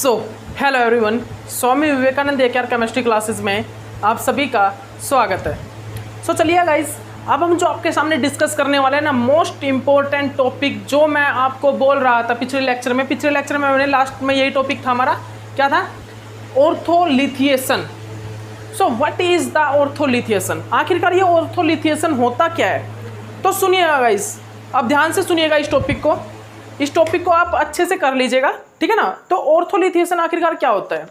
So hello everyone, Swami Vivekananda AKR chemistry classes में आप सभी का स्वागत है। चलिए गाइस, अब हम जो आपके सामने डिस्कस करने वाले हैं ना, मोस्ट इम्पोर्टेंट टॉपिक जो मैं आपको बोल रहा था पिछले लेक्चर में मैंने लास्ट में यही टॉपिक था हमारा, क्या था? Ortholithiation. So what is the ortholithiation? आखिरकार ये ऑर्थोलिथिएशन होता क्या है? तो सुनिएगा गाइस, अब ध्यान से सुनिएगा इस टॉपिक को आप अच्छे से कर लीजिएगा, ठीक है ना। तो ऑर्थोलिथिएशन आखिरकार क्या होता है?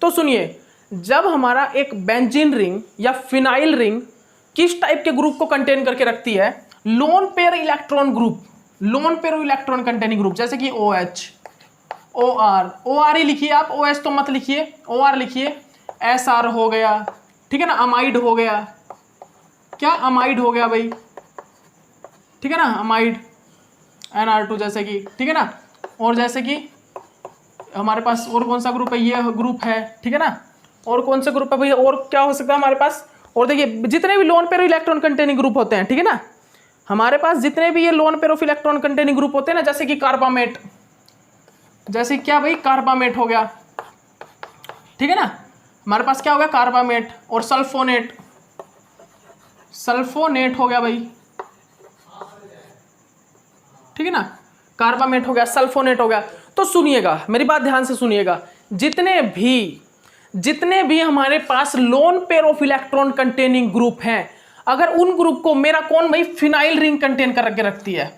तो सुनिए, जब हमारा एक बेंजीन रिंग या फिनाइल रिंग किस टाइप के ग्रुप को कंटेन करके रखती है? Lone pair electron group, lone pair electron containing group, जैसे कि OH, OR ही लिखिए आप, OH तो मत लिखिए, OR लिखिए। SR हो गया, ठीक है ना। अमाइड हो गया, क्या अमाइड हो गया भाई, ठीक है ना, अमाइड NR2 जैसे कि, ठीक है ना। और जैसे कि हमारे पास और कौन सा ग्रुप है? ये ग्रुप है, ठीक है ना। और कौन सा ग्रुप है भैया? और क्या हो सकता है हमारे पास? और देखिए, जितने भी lone pair electron containing group होते हैं, ठीक है ना, हमारे पास जितने भी ये lone pair of electron containing group होते हैं ना, जैसे कि कार्बामेट, जैसे क्या भाई, कार्बामेट हो गया, ठीक है ना। हमारे पास क्या हो गया? कार्बामेट। और सल्फोनेट, सल्फोनेट हो गया भाई, ठीक है ना। कार्बामेट हो गया, सल्फोनेट हो गया। तो सुनिएगा, मेरी बात ध्यान से सुनिएगा, जितने भी हमारे पास lone pair of electron containing group हैं, अगर उन ग्रुप को मेरा कौन भाई फिनाइल रिंग कंटेन करके रखती है,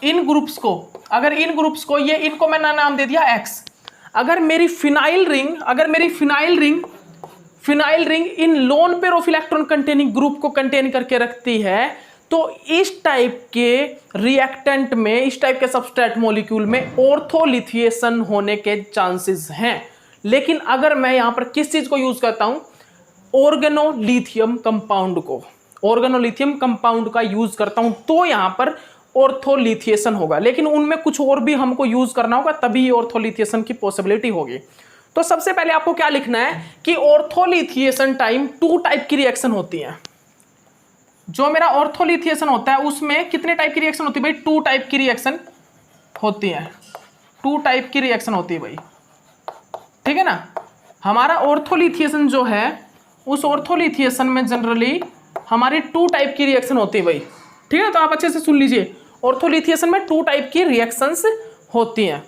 इन ग्रुप्स को, अगर इन ग्रुप्स को, ये इनको मैंने नाम दे दिया X, अगर मेरी phenyl ring in loan pair of electron containing group को कंटेन करके रखती है, तो इस टाइप के रिएक्टेंट में, इस टाइप के सबस्ट्रेट मॉलिक्यूल में ऑर्थोलिथिएशन होने के चांसेस हैं। लेकिन अगर मैं यहां पर किस चीज को यूज करता हूं? ऑर्गेनोलिथियम कंपाउंड को, ऑर्गेनोलिथियम कंपाउंड का यूज करता हूं, तो यहां पर ऑर्थोलिथिएशन होगा। लेकिन उनमें कुछ और भी हमको यूज करना होगा, तभी ऑर्थोलिथिएशन की पॉसिबिलिटी होगी। तो सबसे पहले आपको क्या लिखना है कि ऑर्थोलिथिएशन टाइम 2 टाइप की रिएक्शन होती है। जो मेरा ऑर्थोलिथिएशन होता है उसमें कितने टाइप की रिएक्शन होती है भाई? 2 टाइप की रिएक्शन होती है, 2 टाइप की रिएक्शन होती है भाई, ठीक है ना। हमारा ऑर्थोलिथिएशन जो है, उस ऑर्थोलिथिएशन में जनरली हमारी 2 टाइप की रिएक्शन होती है भाई, ठीक है। तो आप अच्छे से सुन लीजिए, ऑर्थोलिथिएशन में 2 टाइप की रिएक्शंस होती हैं।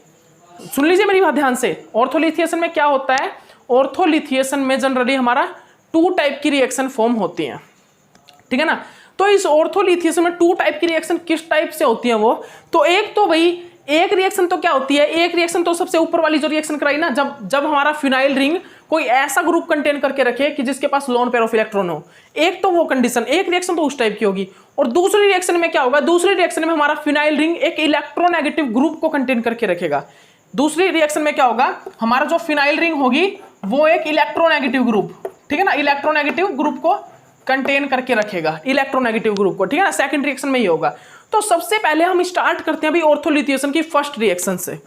सुन लीजिए मेरी बात ध्यान से, ऑर्थोलिथिएशन में क्या होता है? ऑर्थोलिथिएशन में जनरली हमारा 2 टाइप की रिएक्शन फॉर्म होती हैं, ठीक है ना। तो इस ऑर्थोलिथिएशन में 2 टाइप की रिएक्शन किस टाइप से होती है वो? तो एक तो भाई, एक रिएक्शन तो क्या होती है? एक रिएक्शन तो सबसे ऊपर वाली जो रिएक्शन कराई ना, जब हमारा फिनाइल रिंग कोई ऐसा ग्रुप कंटेन करके रखे कि जिसके पास लोन पेयर ऑफ इलेक्ट्रॉन हो, एक तो वो कंडीशन, एक रिएक्शन तो उस टाइप की होगी। और दूसरी रिएक्शन में क्या होगा? दूसरी रिएक्शन में हमारा फिनाइल रिंग एक इलेक्ट्रोनेगेटिव ग्रुप को कंटेन करके रखेगा। दूसरी रिएक्शन में क्या होगा? हमारा जो फिनाइल रिंग होगी वो एक इलेक्ट्रोनेगेटिव ग्रुप, ठीक है ना, इलेक्ट्रोनेगेटिव ग्रुप को कंटेन करके रखेगा, इलेक्ट्रोनेगेटिव ग्रुप को, ठीक है ना। सेकंड रिएक्शन में ये होगा। तो सबसे पहले हम स्टार्ट करते हैं अभी ऑर्थोलिथिएशन की फर्स्ट रिएक्शन से।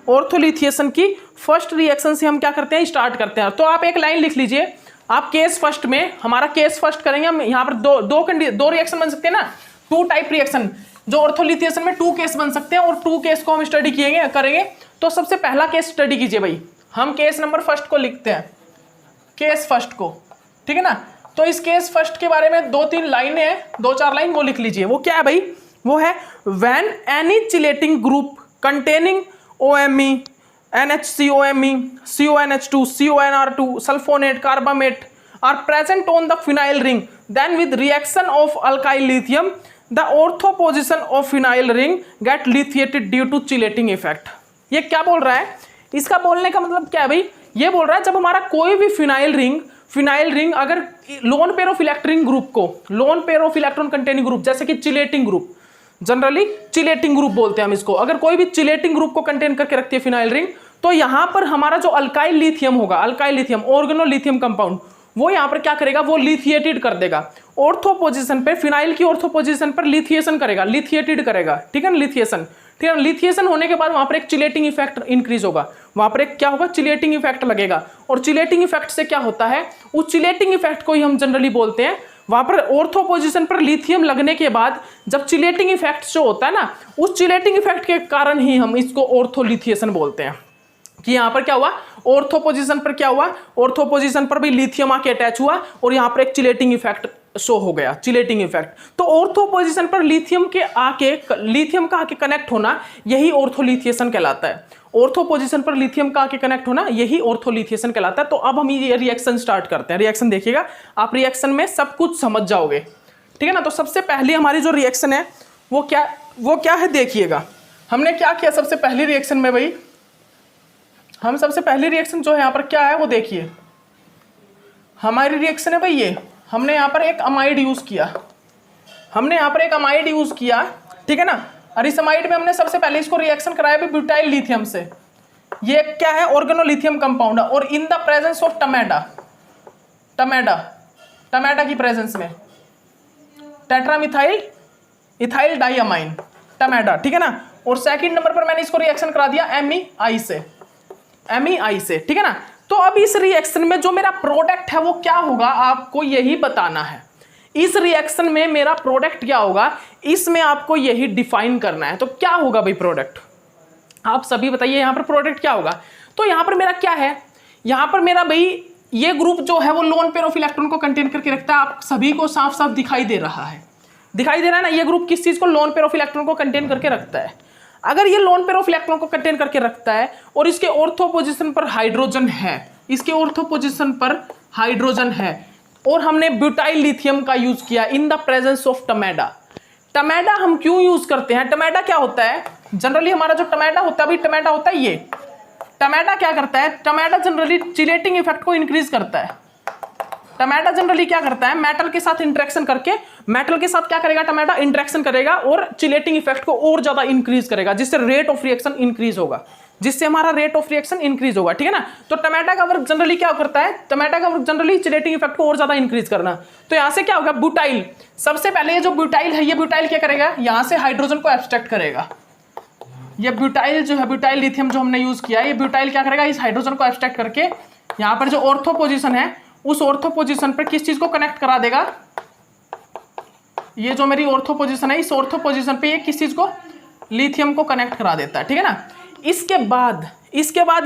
ऑर्थोलिथिएशन की फर्स्ट रिएक्शन से हम क्या करते हैं? स्टार्ट करते हैं। तो आप एक लाइन लिख लीजिए, आप केस फर्स्ट में, हमारा केस फर्स्ट करेंगे हम। यहाँ पर दो रिएक्शन बन सकते हैं ना, 2 टाइप रिएक्शन, जो ऑर्थोलिथिएशन में 2 केस बन सकते हैं, और 2 केस को हम स्टडी करेंगे। तो सबसे पहला केस स्टडी कीजिए भाई, हम केस नंबर फर्स्ट को लिखते हैं, केस फर्स्ट को, ठीक है ना। तो इस केस फर्स्ट के बारे में 2-3 लाइनें हैं, 2-4 लाइन वो लिख लीजिए। वो क्या है भाई? वो है when any chelating group containing OMe, NHCOMe, CONH2, CONR2, sulfonate, carbamate are present on the phenyl ring, then with reaction of alkyl lithium the ortho position of phenyl ring get lithiated due to chelating effect। ये क्या बोल रहा है? इसका बोलने का मतलब क्या है भाई? ये बोल रहा है जब हमारा कोई भी फिनाइल रिंग अगर lone pair of electron group को, lone pair of electron containing group, जैसे कि chelating group, generally chelating group बोलते हैं हम इसको, अगर कोई भी चिलेटिंग ग्रुप को कंटेन करके रखती है फिनाइल रिंग, तो यहां पर हमारा जो अल्काइल लिथियम होगा, अल्काइल लिथियम, ऑर्गेनोलिथियम कंपाउंड, वो यहां पर क्या करेगा? वो लिथिएटेड कर देगा। ऑर्थो पोजीशन पे, फिनाइल की ऑर्थो पोजीशन पर लिथिएशन करेगा, लिथिएटेड करेगा, ठीक है ना, लिथिएशन, ठीक है। लिथिएशन होने के बाद वहां पर एक चिलेटिंग इफेक्ट इंक्रीज होगा, वहां पर एक क्या होगा? चिलेटिंग इफेक्ट लगेगा। और चिलेटिंग इफेक्ट से क्या होता है? उस चिलेटिंग इफेक्ट को ही हम जनरली बोलते हैं, वहां पर ऑर्थो पोजीशन पर लिथियम लगने के बाद जब चिलेटिंग इफेक्ट जो होता है ना, उस चिलेटिंग इफेक्ट के कारण ही हम इसको ऑर्थोलिथिएशन बोलते हैं। कि यहाँ पर क्या हुआ, ऑर्थो पोजीशन पर क्या हुआ, ऑर्थो पोजीशन पर भी लिथियम आके अटैच हुआ और यहाँ पर एक चिलेटिंग इफेक्ट शो हो गया, चिलेटिंग इफेक्ट। तो ऑर्थो पोजीशन पर लिथियम का आके कनेक्ट होना यही ऑर्थोलिथिएशन कहलाता है। ऑर्थो पोजीशन पर लिथियम का आके कनेक्ट होना यही ऑर्थोलिथिएशन कहलाता है। तो अब हम ये रिएक्शन स्टार्ट करते हैं। रिएक्शन देखिएगा, आप रिएक्शन में सब कुछ समझ जाओगे, ठीक है ना। तो सबसे पहले हमारी जो रिएक्शन है वो क्या है देखिएगा। हमने क्या किया सबसे पहली रिएक्शन में भाई, हम सबसे पहली रिएक्शन जो है यहाँ पर क्या है वो देखिए। हमारी रिएक्शन है भाई ये, हमने यहाँ पर एक अमाइड यूज किया, ठीक है ना। और इस अमाइड में हमने सबसे पहले इसको रिएक्शन कराया भी ब्यूटाइल लिथियम से। ये क्या है, ऑर्गेनोलिथियम कंपाउंड है। और इन द प्रेजेंस ऑफ टमेडा की प्रेजेंस में टेट्रामिथाइल इथाइल डाइअमाइन टमेडा, ठीक है ना। और सेकंड नंबर पर मैंने इसको रिएक्शन करा दिया एमईआई से, ठीक है ना। तो अब इस रिएक्शन में जो मेरा प्रोडक्ट है वो क्या होगा, आपको यही बताना है। इस रिएक्शन में मेरा प्रोडक्ट क्या होगा, इसमें आपको यही डिफाइन करना है। तो क्या होगा भाई प्रोडक्ट, आप सभी बताइए यहाँ पर प्रोडक्ट क्या होगा। तो यहाँ पर मेरा क्या है, यहाँ पर मेरा भाई ये ग्रुप जो है वो लोन पेयर ऑफ इलेक्ट्रॉन को कंटेन करके रखता है। आप सभी को साफ साफ दिखाई दे रहा है ना, ये ग्रुप किस चीज को, लोन पेयर ऑफ इलेक्ट्रॉन को कंटेन करके रखता है। अगर ये लोन पेयर ऑफ इलेक्ट्रॉन को कंटेन करके रखता है और इसके ऑर्थो पोजीशन पर हाइड्रोजन है, और हमने ब्यूटाइल लिथियम का यूज किया इन द प्रेजेंस ऑफ टमेडा हम क्यों यूज करते हैं, टमेडा क्या होता है, जनरली हमारा जो टमेडा होता है भाई, टमेडा होता है ये, टमेडा क्या करता है, टमेडा जनरली चिलेटिंग इफेक्ट को इंक्रीज करता है। टमेडा जनरली क्या करता है, मेटल के साथ इंटरेक्शन करके, मेटल के साथ क्या करेगा, टमेडा इंटरेक्शन करेगा और चिलेटिंग इफेक्ट को और ज्यादा इंक्रीज करेगा, जिससे रेट ऑफ रिएक्शन इंक्रीज होगा, ठीक है ना। तो टमेटा का वर्क जनरली क्या करता है, टमेटा का वर्क जनरली चिलेटिंग इफेक्ट को और ज्यादा इंक्रीज करना। तो यहां से क्या होगा, ब्यूटाइल, सबसे पहले ये जो ब्यूटाइल है, ये ब्यूटाइल क्या करेगा, यहां से हाइड्रोजन को एब्स्ट्रैक्ट करेगा। ये ब्यूटाइल जो है, ब्यूटाइल लिथियम जो हमने यूज किया, ये ब्यूटाइल क्या करेगा, इस हाइड्रोजन को एब्स्ट्रैक्ट करके यहाँ पर जो ऑर्थो पोजीशन है, उस ऑर्थो पोजीशन पर किस चीज को कनेक्ट करा देगा, ये जो मेरी ऑर्थो पोजीशन है, इस ऑर्थो पोजीशन पे ये किस चीज को, लिथियम को कनेक्ट करा देता है, ठीक है ना। इसके बाद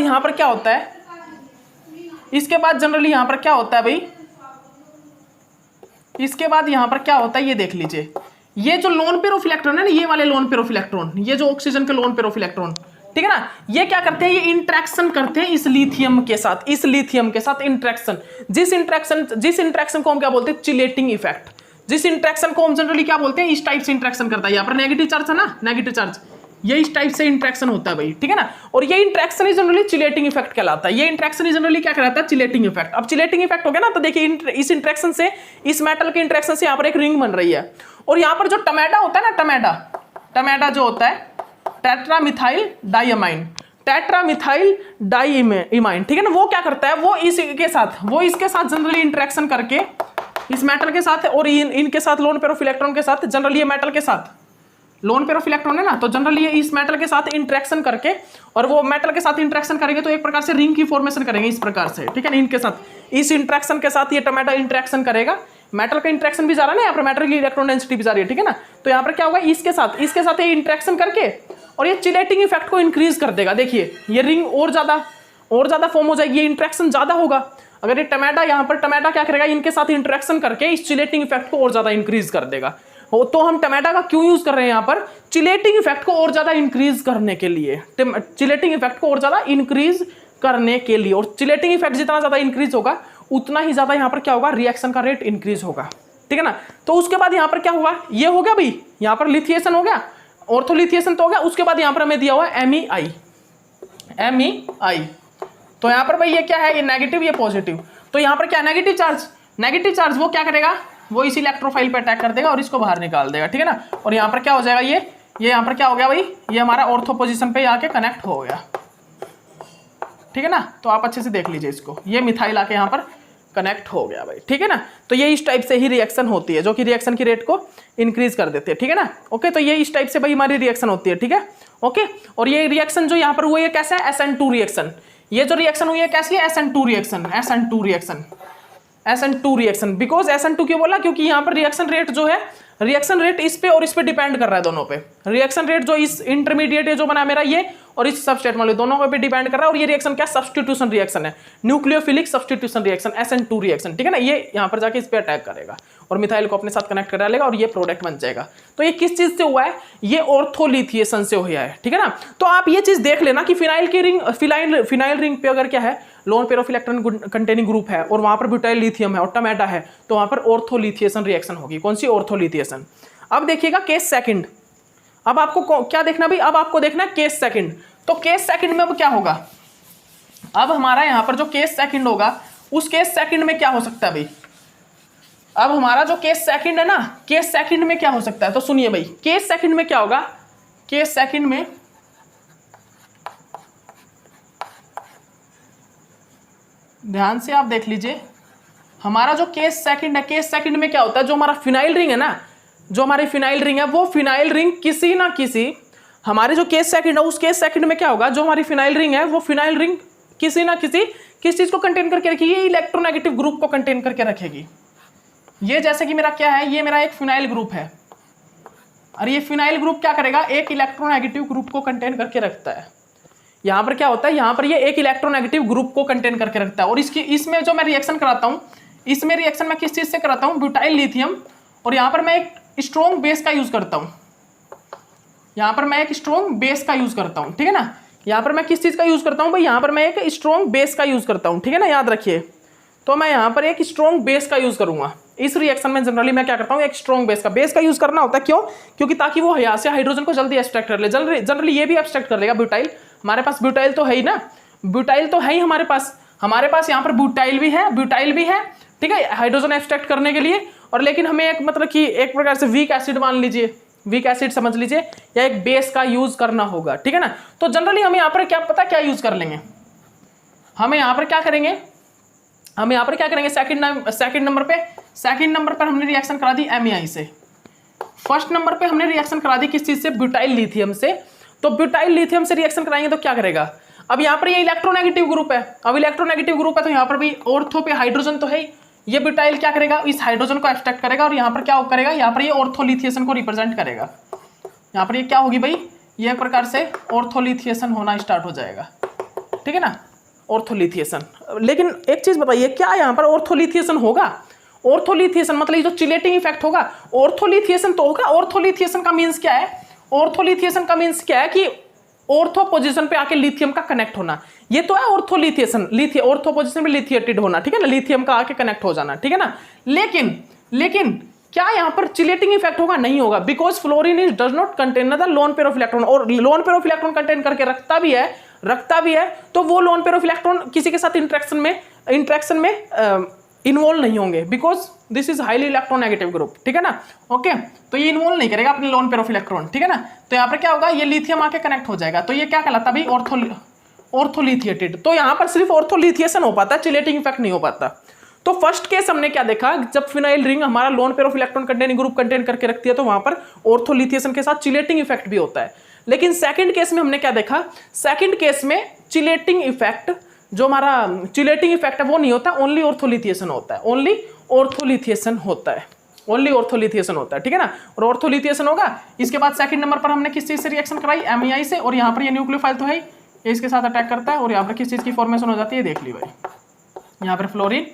यहां पर क्या होता है, इसके बाद जनरली यहां पर क्या होता है भाई, इसके बाद यहां पर क्या होता है ये देख लीजिए। ये जो लोन पेयर ऑफ इलेक्ट्रॉन है ना, ये वाले लोन पेयर ऑफ इलेक्ट्रॉन, ये जो ऑक्सीजन के लोन पेयर ऑफ इलेक्ट्रॉन, ठीक है ना, ये क्या करते हैं, ये इंटरेक्शन करते हैं इस लिथियम के साथ, इंटरेक्शन, जिस इंटरेक्शन को हम क्या बोलते हैं, चिलेटिंग इफेक्ट। जिस इंटरेक्शन को हम जनरली क्या बोलते हैं, इस टाइप से इंटरेक्शन करता है। यहाँ पर नेगेटिव चार्ज है ना, नेगेटिव चार्ज, ये इस टाइप से इंटरेक्शन होता है भाई, ठीक है ना। और ये इंटरेक्शन ही जनरली चिलेटिंग इफेक्ट कहलाता है। ये इंटरेक्शन ही जनरली क्या कहलाता है, चिलेटिंग इफेक्ट। अब चिलेटिंग इफेक्ट हो गया ना, तो देखिए इस इंटरेक्शन से, इस मेटल के इंटरेक्शन से यहाँ पर एक रिंग बन रही है। और यहाँ पर जो टमेडा होता है ना, टमेडा जो होता है टेट्रामिथाइल डाइअमाइन, ठीक है ना, वो क्या करता है, वो इसके साथ जनरली इंटरेक्शन करके इस मेटल के साथ और इनके साथ लोन पेयर ऑफ इलेक्ट्रॉन के साथ, जनरली ये मेटल के साथ लोन पेयर ऑफ इलेक्ट्रॉन है ना, तो जनरली ये इस मेटल के साथ इंटरेक्शन करके, और वो मेटल के साथ इंटरेक्शन करेंगे तो एक प्रकार से रिंग की फॉर्मेशन करेंगे इस प्रकार से, ठीक है ना। इनके साथ, इस इंटरेक्शन के साथ ये टमेटा इंटरेक्शन करेगा, मेटल का इंटरेक्शन भी जा रहा है ना, यहाँ पर मेटल की इलेक्ट्रॉन डेंसिटी भी जा रही है, ठीक है ना। तो यहाँ पर क्या होगा, इसके साथ ये इंटरेक्शन करके और ये चिलेटिंग इफेक्ट को इंक्रीज कर देगा। देखिए ये रिंग और ज्यादा फॉर्म हो जाएगी, ये इंटरेक्शन ज्यादा होगा। अगर ये टमेटा, यहाँ पर टमेटा क्या करेगा, इनके साथ इंटरेक्शन करके इस चिलेटिंग इफेक्ट को और ज्यादा इंक्रीज कर देगा। तो हम टमेटा का क्यों यूज कर रहे हैं यहाँ पर, चिलेटिंग इफेक्ट को और ज्यादा इंक्रीज करने के लिए, चिलेटिंग इफेक्ट को और ज्यादा इंक्रीज करने के लिए। और चिलेटिंग इफेक्ट जितना ज्यादा इंक्रीज होगा उतना ही ज्यादा यहाँ पर क्या होगा, रिएक्शन का रेट इंक्रीज होगा, ठीक है ना। तो उसके बाद यहाँ पर क्या हुआ, ये हो गया भाई, यहाँ पर लिथिएशन हो गया, ऑर्थोलिथिएशन तो हो गया। उसके बाद यहाँ पर हमें दिया हुआ है एमईआई। तो यहाँ पर भाई ये क्या है, ये नेगेटिव, ये पॉजिटिव। तो यहाँ पर क्या, नेगेटिव चार्ज वो क्या करेगा, वो इस इलेक्ट्रोफाइल पे अटैक कर देगा और इसको बाहर निकाल देगा, ठीक है ना। और यहाँ पर क्या हो जाएगा, ये यहाँ पर क्या हो गया भाई, ये हमारा ऑर्थो पोजीशन पे आके कनेक्ट हो गया, ठीक है ना। तो आप अच्छे से देख लीजिए इसको, ये मिथाइल आके यहाँ पर कनेक्ट हो गया भाई, ठीक है ना। तो ये इस टाइप से ही रिएक्शन होती है, जो कि रिएक्शन की रेट को इंक्रीज कर देते हैं, ठीक है ना। ओके, तो ये इस टाइप से भाई हमारी रिएक्शन होती है, ठीक है। ओके, और ये रिएक्शन जो यहाँ पर हुआ, ये कैसा है, SN2 रिएक्शन। ये जो रिएक्शन हुई है कैसी है, SN2 रिएक्शन। बिकॉज SN2 क्यों बोला, क्योंकि यहाँ पर रिएक्शन रेट जो है रिएक्शन रेट इस पे और इस पे डिपेंड कर रहा है, दोनों पे। रिएक्शन रेट जो इस इंटरमीडिएट है जो बना मेरा ये, और इस सबस्ट्रेट वाले, दोनों पे डिपेंड कर रहा है। और ये रिएक्शन क्या, सब्स्टिट्यूशन रिएक्शन है, nucleophilic substitution reaction, SN2 reaction, ठीक है ना। ये यहाँ पर जाके इस पे अटैक करेगा और मिथाइल को अपने साथ कनेक्ट करा लेगा और ये प्रोडक्ट बन जाएगा। तो ये किस चीज से हुआ है, ये ऑर्थोलिथिएशन से हुआ है, ठीक है ना। तो आप ये चीज देख लेना कि फिनाइल की रिंग, फिनाइल रिंग पे अगर क्या है, loan pair of electron containing group है और वहां पर ब्यूटाइल लिथियम है और टमेटा है, तो वहां पर ऑर्थोलिथिएशन रिएक्शन होगी। कौन सी, ऑर्थोलिथिएशन। अब देखिएगा केस सेकंड। अब आपको क्या देखना भाई, अब आपको देखना है केस सेकंड। तो केस सेकंड में अब क्या होगा, अब हमारा यहां पर जो केस सेकंड होगा, उस केस सेकंड में क्या हो सकता है भाई, अब हमारा जो केस सेकंड है ना, केस सेकंड में क्या हो सकता है, तो सुनिए भाई, केस सेकंड में क्या होगा, केस सेकंड में ध्यान से आप देख लीजिए, हमारा जो केस सेकंड है, केस सेकंड में क्या होता है, जो हमारा फिनाइल रिंग है ना, जो हमारी फिनाइल रिंग है, वो फिनाइल रिंग किसी ना किसी, हमारे जो केस सेकंड है उस केस सेकंड में क्या होगा, जो हमारी फिनाइल रिंग है वो फिनाइल रिंग किसी ना किसी किस चीज को कंटेन करके रखेगी, ये इलेक्ट्रोनेगेटिव ग्रुप को कंटेन करके रखेगी। ये जैसे कि मेरा क्या है, ये मेरा एक फिनाइल ग्रुप है और ये फिनाइल ग्रुप क्या करेगा, एक इलेक्ट्रोनेगेटिव ग्रुप को कंटेन करके रखता है। यहां पर क्या होता है, यहां पर ये एक इलेक्ट्रोनेगेटिव ग्रुप को कंटेन करके रखता है। और इसमें जो मैं रिएक्शन कराता हूं, इसमें रिएक्शन मैं किस चीज से कराता हूं, ब्यूटाइल लिथियम, और यहां पर मैं एक स्ट्रॉन्ग बेस का यूज करता हूं, यहां पर मैं एक स्ट्रॉन्ग बेस का यूज करता हूं, ठीक है ना। यहां पर मैं किस चीज का यूज करता हूं भाई, यहां पर मैं एक स्ट्रॉन्ग बेस का यूज करता हूं, ठीक है ना, याद रखिए। तो मैं यहां पर एक स्ट्रॉन्ग बेस का यूज करूंगा इस रिएक्शन में। जनरली मैं क्या करता हूं, एक स्ट्रॉन्ग बेस का यूज करना होता है, क्यों, क्योंकि ताकि वो यहाँ से हाइड्रोजन को जल्दी एक्सट्रैक्ट कर ले। जनरली ये भी एक्सट्रैक्ट कर लेगा ब्यूटाइल, हमारे पास ब्यूटाइल तो है ही ना, ब्यूटाइल तो है ही हमारे पास यहाँ पर ब्यूटाइल भी है, ठीक है, हाइड्रोजन एक्सट्रैक्ट करने के लिए। और लेकिन हमें एक मतलब कि एक प्रकार से वीक एसिड मान लीजिए, वीक एसिड समझ लीजिए, या एक बेस का यूज करना होगा, ठीक है ना। तो जनरली हम यहाँ पर क्या पता क्या यूज कर लेंगे, हमें यहाँ पर क्या करेंगे, सेकंड नंबर पर हमने रिएक्शन करा दी एमईआई से। फर्स्ट नंबर पे हमने रिएक्शन करा दी किस चीज से, ब्यूटाइल लिथियम से। तो ब्यूटाइल लिथियम से रिएक्शन कराएंगे तो क्या करेगा, अब यहाँ पर ये इलेक्ट्रोनेगेटिव ग्रुप है, अब इलेक्ट्रोनेगेटिव ग्रुप है तो यहाँ पर भी ऑर्थो पे हाइड्रोजन तो है, ये ब्यूटाइल क्या करेगा, इस हाइड्रोजन को एक्सट्रैक्ट करेगा और यहाँ पर क्या करेगा, यहाँ पर ये ऑर्थोलिथिएशन को रिप्रेजेंट करेगा। यहाँ पर ये क्या होगी भाई, ये एक प्रकार से ऑर्थोलिथिएशन होना स्टार्ट हो जाएगा, ठीक है ना, ऑर्थोलिथिएशन। लेकिन एक चीज बताइए, क्या यहाँ पर ऑर्थोलिथिएशन होगा, ऑर्थोलिथिएशन मतलब ये जो चिलेटिंग इफेक्ट होगा, ऑर्थोलिथिएशन तो होगा। ऑर्थोलिथिएशन का मीन्स क्या है, ऑर्थोलिथिएशन का मीन्स क्या है कि ऑर्थो पोजीशन पे आके लिथियम का कनेक्ट होना, ये तो है ऑर्थोलिथिएशन, ऑर्थो पोजीशन पे लिथिएटेड होना, ठीक है ना, लिथियम का आके कनेक्ट हो जाना, ठीक है ना। लेकिन क्या यहाँ पर चिलेटिंग इफेक्ट होगा, नहीं होगा, because fluorine is does not contain the lone pair of electron, और lone pair of electron contain करके रखता भी है, तो वो लोन पेयर ऑफ इलेक्ट्रॉन किसी के साथ इंट्रैक्शन में इन्वॉल्व नहीं होंगे, because this is highly electronegative group, ठीक है ना। ओके, तो ये इन्वॉल्व नहीं करेगा अपने लोन पेयर ऑफ इलेक्ट्रॉन, ठीक है ना। तो यहाँ पर क्या होगा, ये लिथियम आके कनेक्ट हो जाएगा, तो ये क्या कहलाता है भाई, ऑर्थोलिथिएटेड। तो यहाँ पर सिर्फ ऑर्थोलिथिएशन हो पाता है, चिलेटिंग इफेक्ट नहीं हो पाता। तो फर्स्ट केस हमने क्या देखा, जब फिनाइल रिंग हमारा loan pair of electron containing group contain करके रखती है तो वहां पर ऑर्थोलिथिएशन के साथ चिलेटिंग इफेक्ट भी होता है। लेकिन सेकंड केस में हमने क्या देखा, सेकंड केस में चिलेटिंग इफेक्ट, जो हमारा चिलेटिंग इफेक्ट है वो नहीं होता, ओनली ऑर्थोलिथिएशन होता है, ओनली ऑर्थोलिथिएशन होता है, ठीक है ना। और ऑर्थोलिथिएशन होगा, इसके बाद सेकंड नंबर पर हमने किस चीज से रिएक्शन कराई, एमईआई से, और यहाँ पर ये न्यूक्लियोफाइल तो है, ये इसके साथ अटैक करता है, और यहाँ पर किस चीज की फॉर्मेशन हो जाती है, देख ली भाई, यहाँ पर फ्लोरीन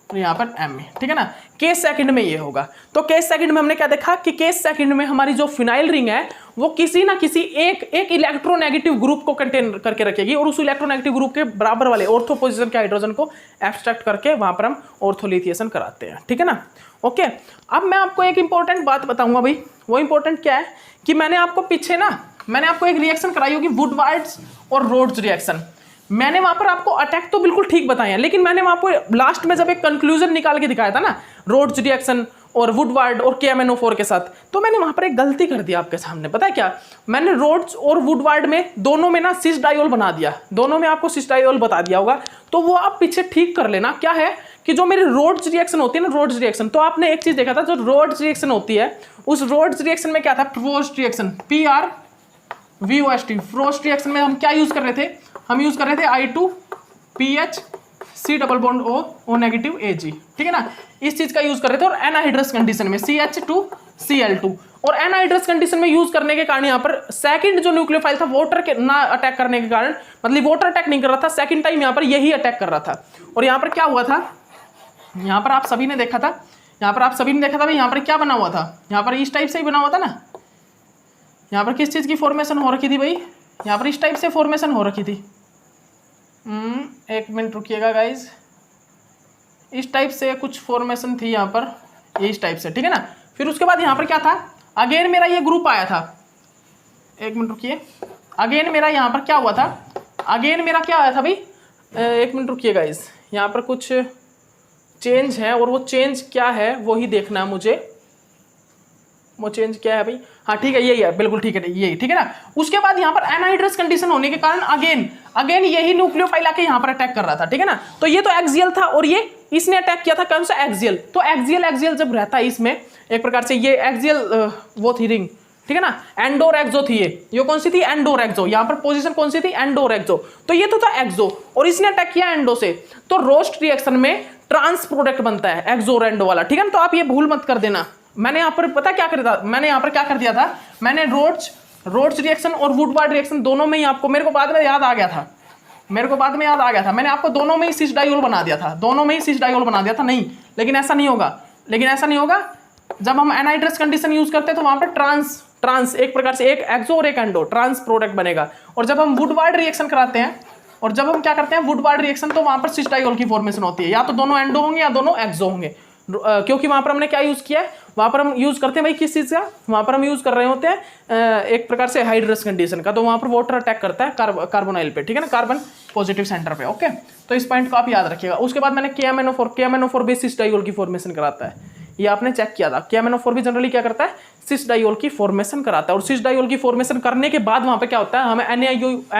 और यहाँ पर एम, ठीक है ना। केस सेकंड में ये होगा। तो केस सेकंड में हमने क्या देखा कि केस सेकंड में हमारी जो फिनाइल रिंग है वो किसी ना किसी एक इलेक्ट्रोनेगेटिव ग्रुप को कंटेन करके रखेगी, और उस इलेक्ट्रोनेगेटिव ग्रुप के बराबर वाले ऑर्थो पोजीशन के हाइड्रोजन को एब्स्ट्रैक्ट करके वहां पर हम ऑर्थोलिथिएशन कराते हैं, ठीक है ना। ओके, अब मैं आपको एक इंपॉर्टेंट बात बताऊंगा भाई, वो इंपॉर्टेंट क्या है कि मैंने आपको एक रिएक्शन कराई होगी, वुडवार्ड्स और रोड्स रिएक्शन। मैंने वहां पर आपको अटैक तो बिल्कुल ठीक बताए हैं, लेकिन मैंने वहां पर लास्ट में जब एक कंक्लूजन निकाल के दिखाया था ना, रोड्स रिएक्शन और वुडवार्ड और KMnO4 के साथ, तो मैंने वहां पर एक गलती कर दिया आपके सामने। पता है क्या, मैंने रोड्स और वुडवार्ड में दोनों में ना सिस डायोल बना दिया, दोनों में आपको सिस डायोल बता दिया होगा, तो वो आप पीछे ठीक कर लेना। क्या है कि जो मेरी रोड्स रिएक्शन होती है ना, रोड्स रिएक्शन, तो आपने एक चीज देखा था, जो रोड्स रिएक्शन होती है उस रोड्स रिएक्शन में क्या था, प्रोस्ट रिएक्शन, PRVOST। फ्रोस्ट रिएक्शन में हम क्या यूज कर रहे थे, हम यूज कर रहे थे I2PH C double bond O negative Ag, ठीक है ना, इस चीज का यूज कर रहे थे। और एनाहाइड्रस कंडीशन में CH2 Cl2। और एनहाइड्रस कंडीशन में यूज करने के कारण यहाँ पर सेकंड जो न्यूक्लियोफाइल था वाटर के ना अटैक करने के कारण, मतलब वाटर अटैक नहीं कर रहा था, सेकंड टाइम यहाँ पर यही अटैक कर रहा था। और यहाँ पर क्या हुआ था, यहाँ पर आप सभी ने देखा था, यहाँ पर आप सभी ने देखा था भाई, यहाँ पर क्या बना हुआ था, यहाँ पर इस टाइप से ही बना हुआ था ना। यहाँ पर किस चीज की फॉर्मेशन हो रखी थी भाई, यहाँ पर इस टाइप से फॉर्मेशन हो रखी थी। एक मिनट रुकिएगा गाइज, इस टाइप से कुछ फॉर्मेशन थी यहाँ पर, ये इस टाइप से, ठीक है ना। फिर उसके बाद यहाँ पर क्या था, अगेन मेरा ये ग्रुप आया था, एक मिनट रुकिए, अगेन मेरा यहाँ पर क्या हुआ था, अगेन मेरा क्या आया था भाई, एक मिनट रुकिए गाइज, यहाँ पर कुछ चेंज है और वो चेंज क्या है वो ही देखना है मुझे, वो चेंज क्या है भाई, हाँ ठीक है यही है, बिल्कुल ठीक है यही, ठीक है ना। उसके बाद यहाँ पर एनहाइड्रस कंडीशन होने के कारण अगेन यही न्यूक्लियोफाइल आके यहाँ पर अटैक कर रहा था, ठीक है ना। तो ये तो एक्सियल था और ये इसने अटैक किया था कौन सा, एक्सियल। तो एक्सियल जब रहता है इसमें एक प्रकार से, ये एक्सियल वो थी रिंग, ठीक है ना, एंडोर एक्सो थी ये कौन सी थी, एंडोर एक्सो। यहाँ पर पोजीशन कौन सी थी, एंडोर एक्सो। तो ये तो था एक्सो और इसने अटैक किया एंडो से, तो रोस्ट रिएक्शन में ट्रांस प्रोडक्ट बनता है एक्सो और एंडो वाला, ठीक है ना। तो आप ये भूल मत कर देना। मैंने यहाँ पर पता क्या कर था, मैंने यहाँ पर क्या कर दिया था, मैंने रोड्स रिएक्शन और वुडवार्ड रिएक्शन दोनों में ही आपको, मेरे को बाद में याद आ गया था, मैंने आपको दोनों में ही सिस डाइयोल बना दिया था, नहीं, लेकिन ऐसा नहीं होगा, जब हम एनहाइड्रस कंडीशन यूज करते हैं तो वहां पर ट्रांस एक प्रकार से एक एक्सो और एक एंडो ट्रांस प्रोडक्ट बनेगा। और जब हम वुडवार्ड रिएक्शन कराते हैं, और जब हम क्या करते हैं वुडवार्ड रिएक्शन, तो वहां पर सिस डाइयोल की फॉर्मेशन होती है, या तो दोनों एंडो होंगे या दोनों एक्सो होंगे, क्योंकि वहां पर हमने क्या यूज किया है, वहां पर हम यूज करते हैं भाई किस चीज का, वहां पर हम यूज कर रहे होते हैं एक प्रकार से हाइड्रस कंडीशन का, तो वहां पर वाटर अटैक करता है कार्बोनाइल पे, ठीक है ना, कार्बन पॉजिटिव सेंटर पे। ओके, तो इस पॉइंट को आप याद रखिएगा। उसके बाद मैंने KMnO4 भी सिस डाइयोल की फॉर्मेशन कराता है, ये आपने चेक किया था। KMnO4 भी जनरली क्या करता है, सिस डाइयोल की फॉर्मेशन कराता है। और सिस डाइयोल की फॉर्मेशन करने के बाद वहां पे क्या होता है, हमें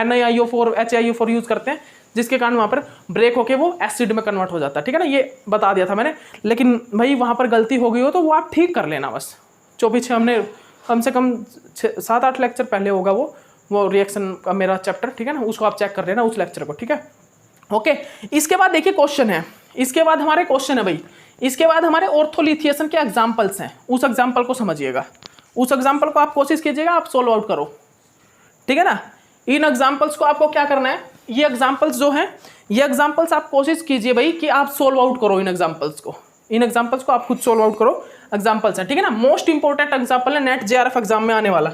NaIO4 HAIO4 यूज करते हैं, जिसके कारण वहां पर ब्रेक होके वो एसिड में कन्वर्ट हो जाता है, ठीक है ना। ये बता दिया था मैंने, लेकिन भाई वहां पर गलती हो गई हो तो वो आप ठीक कर लेना बस। जो पीछे हमने कम से कम 7-8 लेक्चर पहले होगा वो रिएक्शन का मेरा चैप्टर, ठीक है ना, उसको आप चेक कर लेना उस लेक्चर को, ठीक है। ओके, इसके बाद देखिए क्वेश्चन है, इसके बाद हमारे क्वेश्चन है भाई, इसके बाद हमारे ऑर्थोलिथिएशन के एग्जाम्पल्स हैं। उस एग्जाम्पल को समझिएगा, उस एग्जाम्पल को आप कोशिश कीजिएगा, आप सोल्व आउट करो, ठीक है ना। इन एग्जाम्पल्स को आपको क्या करना है, ये एग्जाम्पल्स जो हैं, ये एग्जाम्पल्स आप कोशिश कीजिए भाई कि आप सोल्व आउट करो इन एग्जाम्पल्स को आप खुद सोल्व आउट करो। एग्जाम्पल्स हैं, ठीक है ना। मोस्ट इंपॉर्टेंट एग्जाम्पल है नेट JRF एग्जाम में आने वाला,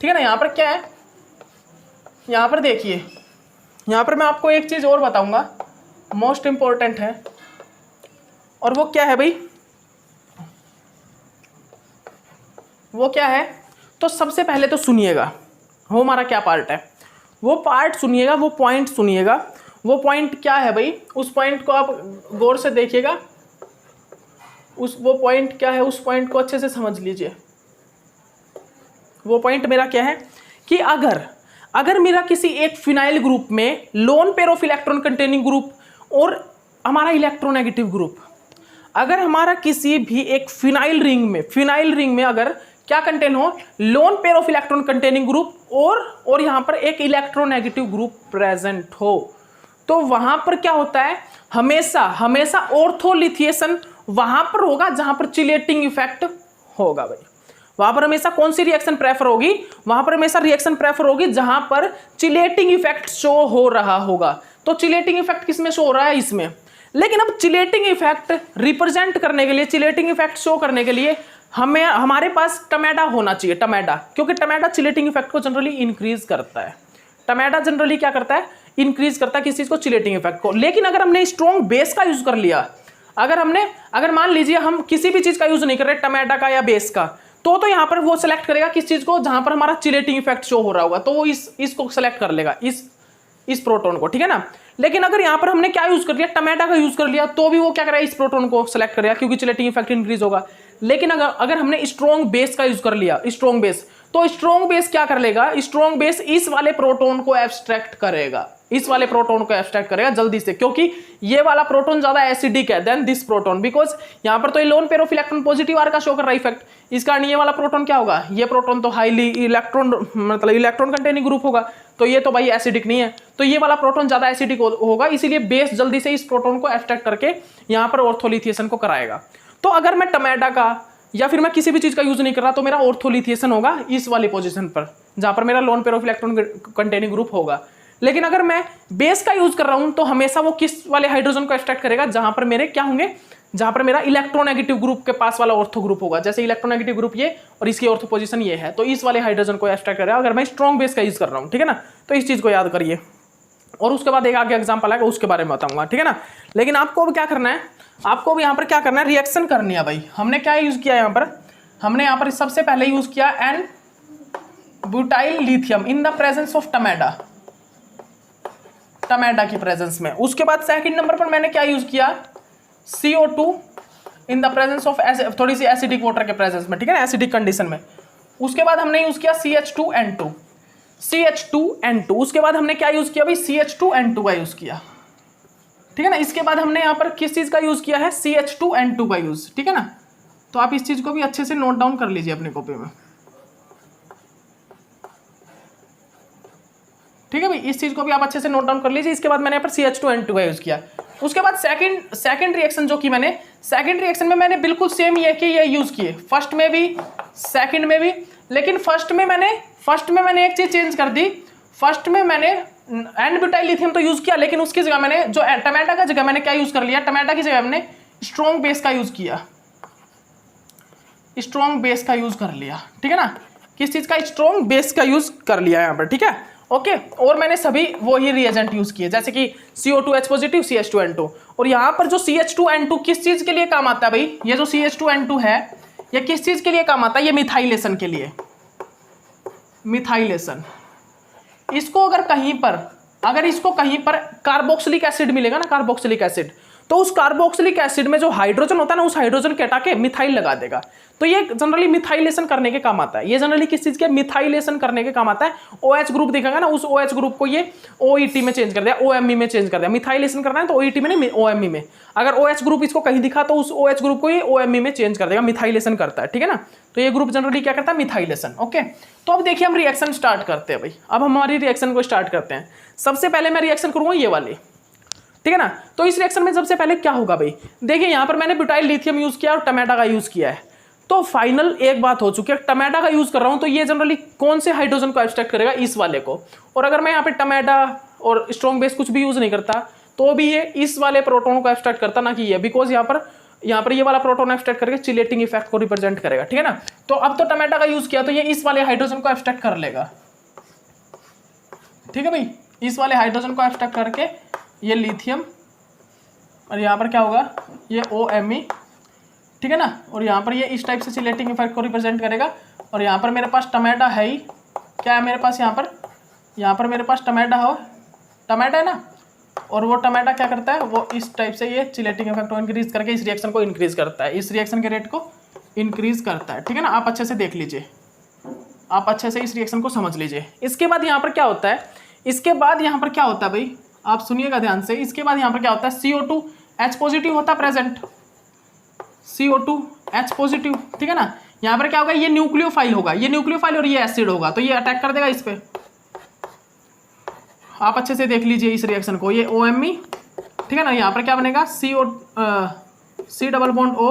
ठीक है ना। यहाँ पर क्या है, यहाँ पर देखिए, यहाँ पर मैं आपको एक चीज और बताऊंगा, मोस्ट इंपॉर्टेंट है, और वो क्या है भाई, वो क्या है, तो सबसे पहले तो सुनिएगा वो हमारा क्या पार्ट है, वो पार्ट सुनिएगा, वो पॉइंट सुनिएगा। वो पॉइंट क्या है भाई, उस पॉइंट को आप गौर से देखिएगा, वो पॉइंट क्या है, उस पॉइंट को अच्छे से समझ लीजिए। वो पॉइंट मेरा क्या है कि अगर मेरा किसी एक फिनाइल ग्रुप में loan pair of electron containing group और हमारा इलेक्ट्रोनेगेटिव ग्रुप, अगर हमारा किसी भी एक फिनाइल रिंग में अगर क्या कंटेन हो, loan pair of electron containing group और यहां पर एक इलेक्ट्रोनेगेटिव ग्रुप प्रेजेंट हो, तो वहां पर क्या होता है, हमेशा ऑर्थोलिथिएशन वहां पर होगा जहां पर चिलेटिंग इफेक्ट होगा भाई। वहां पर हमेशा कौन सी रिएक्शन प्रेफर होगी, वहां पर हमेशा रिएक्शन प्रेफर होगी जहां पर चिलेटिंग इफेक्ट शो हो रहा होगा। तो चिलेटिंग इफेक्ट किसमें शो हो रहा है, इसमें। लेकिन अब चिलेटिंग इफेक्ट रिप्रेजेंट करने के लिए, चिलेटिंग इफेक्ट शो करने के लिए हमारे पास टमेडा होना चाहिए, टमेडा, क्योंकि टमेडा चिलेटिंग इफेक्ट को जनरली इंक्रीज करता है। टमेडा जनरली क्या करता है, इंक्रीज करता है किस चीज को, चिलेटिंग इफेक्ट को। लेकिन अगर हमने स्ट्रॉन्ग बेस का यूज कर लिया, अगर मान लीजिए हम किसी भी चीज का यूज नहीं कर रहे, टमेडा का या बेस का, तो यहां पर वो सिलेक्ट करेगा किस चीज को, जहां पर हमारा चिलेटिंग इफेक्ट शो हो रहा होगा, तो वो इसको सिलेक्ट कर लेगा, इस प्रोटॉन को, ठीक है ना। लेकिन अगर यहां पर हमने क्या यूज कर लिया, टमेटा का यूज कर लिया, तो भी वो क्या करेगा, इस प्रोटॉन को सिलेक्ट करेगा, क्योंकि चिलेटिंग इफेक्ट इंक्रीज होगा। लेकिन अगर हमने स्ट्रॉन्ग बेस का यूज कर लिया, स्ट्रॉन्ग बेस, तो स्ट्रॉन्ग बेस क्या कर लेगा, स्ट्रॉन्ग बेस इस वाले प्रोटॉन को एब्स्ट्रैक्ट करेगा, जल्दी से, क्योंकि ये वाला प्रोटॉन ज्यादा एसिडिक है देन दिस प्रोटॉन, बिकॉज यहां पर तो ये lone pair of electron positive r का शो कर रहा है इफेक्ट, इस कारण ये वाला प्रोटॉन क्या होगा, ये प्रोटॉन तो हाईली इलेक्ट्रॉन कंटेनिंग ग्रुप होगा, तो ये तो भाई एसिडिक नहीं है, तो ये वाला प्रोटॉन ज्यादा एसिडिक होगा, इसीलिए बेस जल्दी से इस प्रोटॉन को एब्स्ट्रैक्ट करके यहां पर ऑर्थोलिथिएशन को कराएगा। तो अगर मैं टमेटा का या फिर मैं किसी भी चीज का यूज नहीं कर रहा तो मेरा ऑर्थोलिथिएशन होगा इस वाली पोजीशन पर, जहां पर मेरा loan pair of electron containing group होगा। लेकिन अगर मैं बेस का यूज कर रहा हूं तो हमेशा वो किस वाले हाइड्रोजन को एक्सट्रैक्ट करेगा, जहां पर मेरे क्या होंगे, जहां पर मेरा इलेक्ट्रोनेगेटिव ग्रुप के पास वाला ऑर्थो ग्रुप होगा। जैसे इलेक्ट्रोनेगेटिव ग्रुप ये और इसकी ऑर्थो पोजीशन ये है, तो इस वाले हाइड्रोजन को एक्सट्रैक्ट करेगा अगर मैं स्ट्रॉन्ग बेस का यूज कर रहा हूं, ठीक है ना। तो इस चीज को याद करिए, और उसके बाद एक आगे एग्जांपल आएगा उसके बारे में बताऊंगा, ठीक है ना। लेकिन आपको अब क्या करना है, आपको अब यहाँ पर क्या करना है, रिएक्शन करनी है भाई। हमने क्या यूज किया यहाँ पर, हमने यहाँ पर सबसे पहले यूज किया n butyl lithium in the presence of TMEDA, TMEDA की प्रेजेंस में। उसके बाद सेकंड नंबर पर मैंने क्या यूज किया, CO2 in the presence of थोड़ी सी एसिडिक वाटर के प्रेजेंस में, ठीक है ना, एसिडिक कंडीशन में। उसके बाद हमने यूज किया CH2N2, CH2N2। उसके बाद हमने क्या यूज किया भाई, CH2N2 का यूज किया, ठीक है ना। इसके बाद हमने यहाँ पर किस चीज का यूज किया है, CH2N2 का यूज, ठीक है ना। तो आप इस चीज को भी अच्छे से नोट डाउन कर लीजिए अपनी कॉपी में, ठीक है भाई, इस चीज को भी आप अच्छे से नोट डाउन कर लीजिए। इसके बाद मैंने यहाँ पर CH2N2 का यूज किया। उसके बाद सेकंड रिएक्शन जो कि मैंने सेकंड रिएक्शन में मैंने बिल्कुल सेम ये कि ये यूज किए, फर्स्ट में भी सेकंड में भी। लेकिन फर्स्ट में मैंने एक चीज चेंज कर दी। फर्स्ट में मैंने एन ब्यूटाइल लिथियम तो यूज किया, लेकिन उसकी जगह मैंने जो टमाटा का जगह मैंने क्या यूज कर लिया, टमाटा की जगह मैंने स्ट्रॉन्ग बेस का यूज किया, स्ट्रॉन्ग बेस का यूज कर लिया, ठीक है ना। किस चीज का, स्ट्रॉन्ग बेस का यूज कर लिया यहाँ पर, ठीक है, ओके। और मैंने सभी वही रिएजेंट यूज किए, जैसे कि CO2H पॉजिटिव, CH2N2। और यहाँ पर जो CH2N2 किस चीज के लिए काम आता है भाई, ये जो CH2N2 है ये किस चीज के लिए काम आता है, ये मिथाइलेशन के लिए, मिथाइलेशन। इसको अगर इसको कहीं पर कार्बोक्सिलिक एसिड मिलेगा ना, कार्बोक्सिलिक एसिड, तो उस कार्बोक्सिलिक एसिड में जो हाइड्रोजन होता है ना, उस हाइड्रोजन के हटा के मिथाइल लगा देगा। तो ये जनरली मिथाइलेशन करने के काम आता है। ये जनरली किस चीज के, मिथाइलेशन करने के काम आता है। OH ग्रुप दिखेगा ना, उस OH ग्रुप को ये OET में चेंज कर दिया, OMe में चेंज कर दिया। मिथाइलेशन करना है तो OET में नहीं, OMe में। अगर OH ग्रुप इसको कहीं दिखा तो उस OH ग्रुप को ये OMe में चेंज कर देगा, मिथाइलेशन करता है, ठीक है ना। तो ये ग्रुप जनरली क्या करता है, मिथाइलेशन, ओके। तो अब देखिए हम रिएक्शन स्टार्ट करते हैं भाई। अब हमारी रिएक्शन को स्टार्ट करते हैं। सबसे पहले मैं रिएक्शन करूंगा ये वाली, ठीक है ना। तो इस रिएक्शन में सबसे पहले क्या होगा भाई, देखिए यहाँ पर मैंने ब्यूटाइल लिथियम यूज किया और टमाटा का यूज किया है। तो फाइनल एक बात हो चुकी है, टमाटा का यूज कर रहा हूं तो ये जनरली कौन से हाइड्रोजन को एब्स्ट्रैक्ट करेगा, इस वाले को। और अगर मैं यहाँ पे टमाटा और स्ट्रॉन्ग बेस कुछ भी यूज नहीं करता तो भी ये इस वाले प्रोटोन को एब्स्ट्रैक्ट करता, ना कि ये, बिकॉज यहाँ पर ये वाला प्रोटोन एब्स्ट्रैक्ट करके चिलेटिंग इफेक्ट को रिप्रेजेंट करेगा, ठीक है ना। तो अब तो टमाटा का यूज किया तो ये इस वाले हाइड्रोजन को एब्स्ट्रैक्ट कर लेगा, ठीक है भाई। इस वाले हाइड्रोजन को एब्स्ट्रैक्ट करके ये लिथियम, और यहाँ पर क्या होगा, ये OMe, ठीक है ना। और यहाँ पर ये इस टाइप से चिलेटिंग इफेक्ट को रिप्रेजेंट करेगा। और यहाँ पर मेरे पास टमाटा है ही, क्या है मेरे पास, यहाँ पर मेरे पास टमाटा है ना। और वो टमाटा क्या करता है, वो इस टाइप से ये चिलेटिंग इफेक्ट को इंक्रीज करके इस रिएक्शन को इंक्रीज करता है, इस रिएक्शन के रेट को इंक्रीज करता है, ठीक है ना। आप अच्छे से देख लीजिए, आप अच्छे से इस रिएक्शन को समझ लीजिए। इसके बाद यहाँ पर क्या होता है, इसके बाद यहाँ पर क्या होता है भाई, आप सुनिएगा ध्यान से। इसके बाद यहाँ पर क्या होता है, CO2H पॉजिटिव होता है प्रेजेंट, CO2H पॉजिटिव, ठीक है ना। यहाँ पर क्या होगा, ये न्यूक्लियोफाइल होगा, ये न्यूक्लियोफाइल और ये एसिड होगा, तो ये अटैक कर देगा इस पे। आप अच्छे से देख लीजिए इस रिएक्शन को, ये OMe, ठीक है ना। यहाँ पर क्या बनेगा, C डबल बॉन्ड O